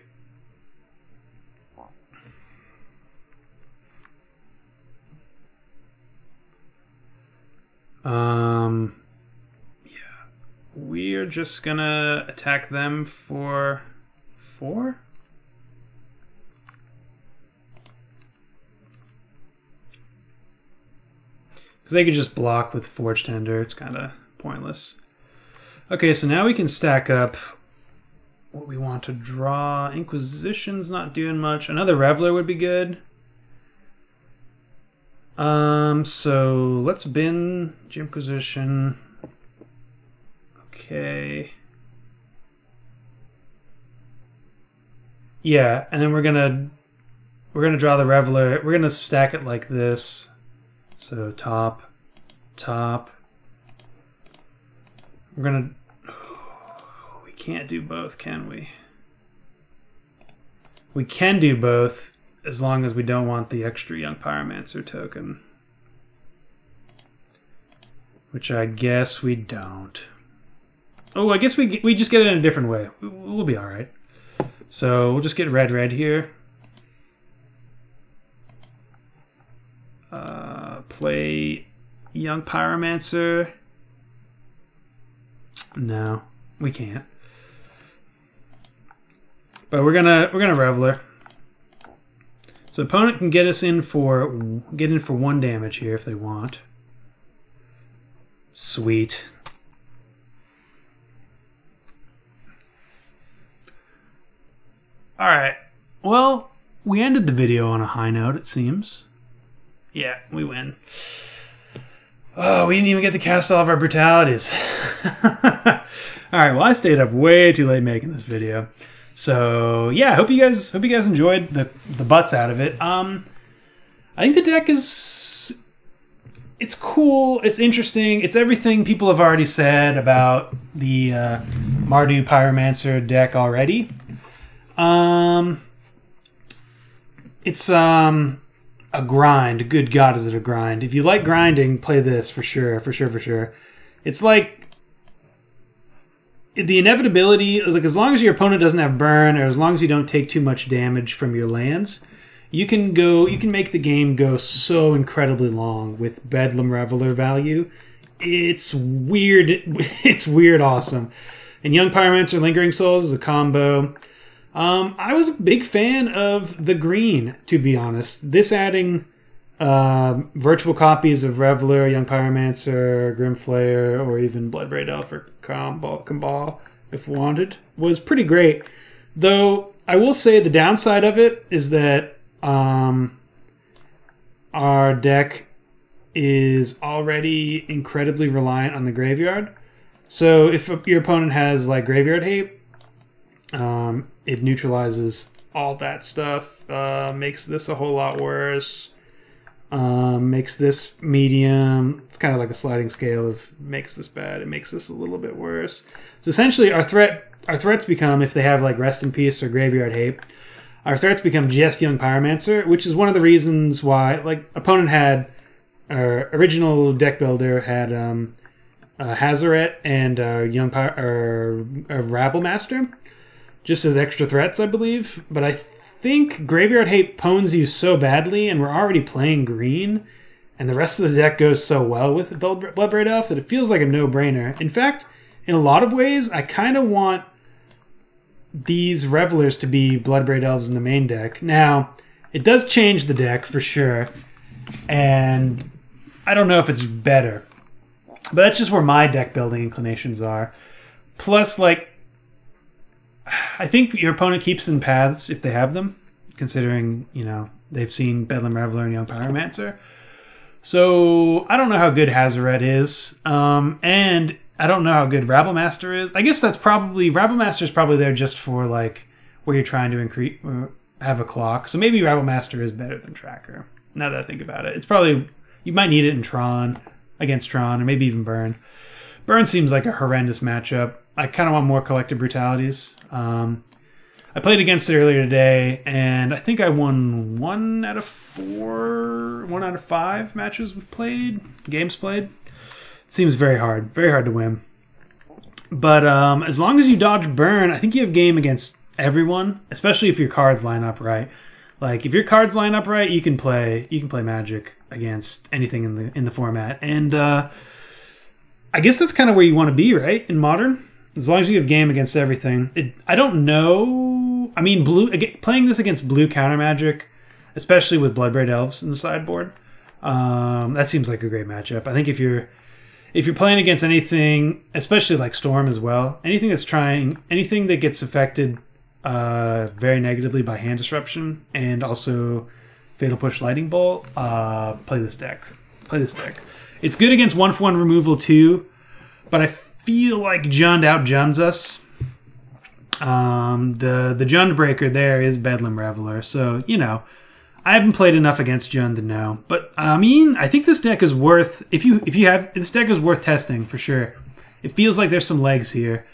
Yeah. We're just gonna attack them for 4? Because they could just block with Forge Tender. It's kind of pointless. Okay, so now we can stack up what we want to draw. Inquisition's not doing much. Another Reveler would be good. So let's bin Inquisition. Okay. Yeah, and then we're gonna draw the Reveler. We're gonna stack it like this. So top. We're gonna... we can't do both, can we? We can do both as long as we don't want the extra Young Pyromancer token. Which I guess we don't. Oh, I guess we just get it in a different way. We'll be all right. So we'll just get red here. Play Young Pyromancer. No, we can't. But we're gonna Reveler. So opponent can get in for 1 damage here if they want. Sweet. All right. Well, we ended the video on a high note, it seems. Yeah, we win. Oh, we didn't even get to cast all of our brutalities. All right. Well, I stayed up way too late making this video. So yeah, I hope you guys enjoyed the butts out of it. I think the deck it's cool, it's interesting, it's everything people have already said about the Mardu Pyromancer deck already. It's a grind. Good God, is it a grind? If you like grinding, play this for sure, for sure. It's like the inevitability is like as long as your opponent doesn't have burn, or as long as you don't take too much damage from your lands, you can make the game go so incredibly long with Bedlam Reveler value. It's weird. It's weird awesome. And Young Pyromancer Lingering Souls is a combo. I was a big fan of the green, to be honest. This adding virtual copies of Reveler, Young Pyromancer, Flayer, or even Bloodbraid Elf or Cabal, if wanted, was pretty great. Though, I will say the downside of it is that our deck is already incredibly reliant on the graveyard. So if your opponent has like Graveyard Hate, it neutralizes all that stuff, makes this a whole lot worse, makes this medium. It's kind of like a sliding scale of makes this bad, it makes this a little bit worse. So essentially our threats become, if they have like Rest in Peace or Graveyard Hate, our threats become just Young Pyromancer, which is one of the reasons why, like, opponent had, our original deck builder had Hazaret and Rabblemaster, just as extra threats, I believe. But I think Graveyard Hate pwns you so badly, and we're already playing green, and the rest of the deck goes so well with Bloodbraid Elf that it feels like a no-brainer. In fact, in a lot of ways, I kind of want these Revelers to be Bloodbraid Elves in the main deck. Now, it does change the deck for sure, and I don't know if it's better, but that's just where my deck building inclinations are. Plus, like, I think your opponent keeps in paths if they have them, considering, you know, they've seen Bedlam Reveler and Young Pyromancer. So I don't know how good Hazaret is, and I don't know how good Rabblemaster is. I guess that's probably, Rabblemaster is probably there just for like where you're trying to increase, have a clock. So maybe Rabblemaster is better than Tracker. Now that I think about it, it's probably, you might need it in Tron, against Tron, or maybe even Burn. Burn seems like a horrendous matchup. I kind of want more Collective Brutalities. I played against it earlier today, and I think I won 1 out of 5 matches we played, games played. It seems very hard to win. But as long as you dodge Burn, I think you have game against everyone, especially if your cards line up right. Like, if your cards line up right, you can play Magic against anything in the format. And I guess that's kind of where you want to be, right? In Modern, as long as you have game against everything. I don't know. I mean, playing this against blue counter Magic, especially with Bloodbraid Elves in the sideboard, that seems like a great matchup. I think if you're playing against anything, especially like Storm as well, anything that gets affected very negatively by hand disruption and also Fatal Push Lightning Bolt, play this deck. It's good against 1/1 removal too, but I feel like Jund out-Junds us. The Jund breaker there is Bedlam Reveler, so, you know, I haven't played enough against Jund to know. But I mean, I think this deck is worth, this deck is worth testing for sure. It feels like there's some legs here.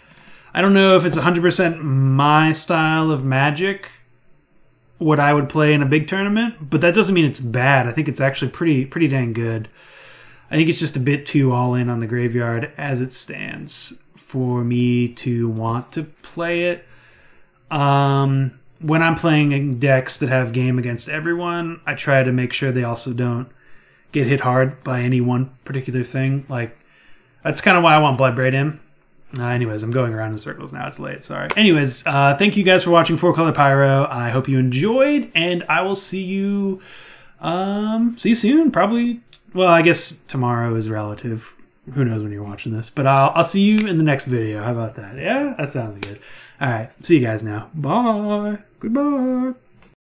I don't know if it's 100% my style of Magic, what I would play in a big tournament, but that doesn't mean it's bad. I think it's actually pretty dang good. I think it's just a bit too all in on the graveyard as it stands for me to want to play it. When I'm playing decks that have game against everyone, I try to make sure they also don't get hit hard by any one particular thing. Like, that's kind of why I want Bloodbraid in. Anyways, I'm going around in circles now. It's late. Sorry. Anyways, thank you guys for watching 4-Color Pyro. I hope you enjoyed, and I will see you soon. Probably. Well, I guess tomorrow is relative. Who knows when you're watching this? But I'll see you in the next video. How about that? Yeah, that sounds good. All right. See you guys now. Bye. Goodbye.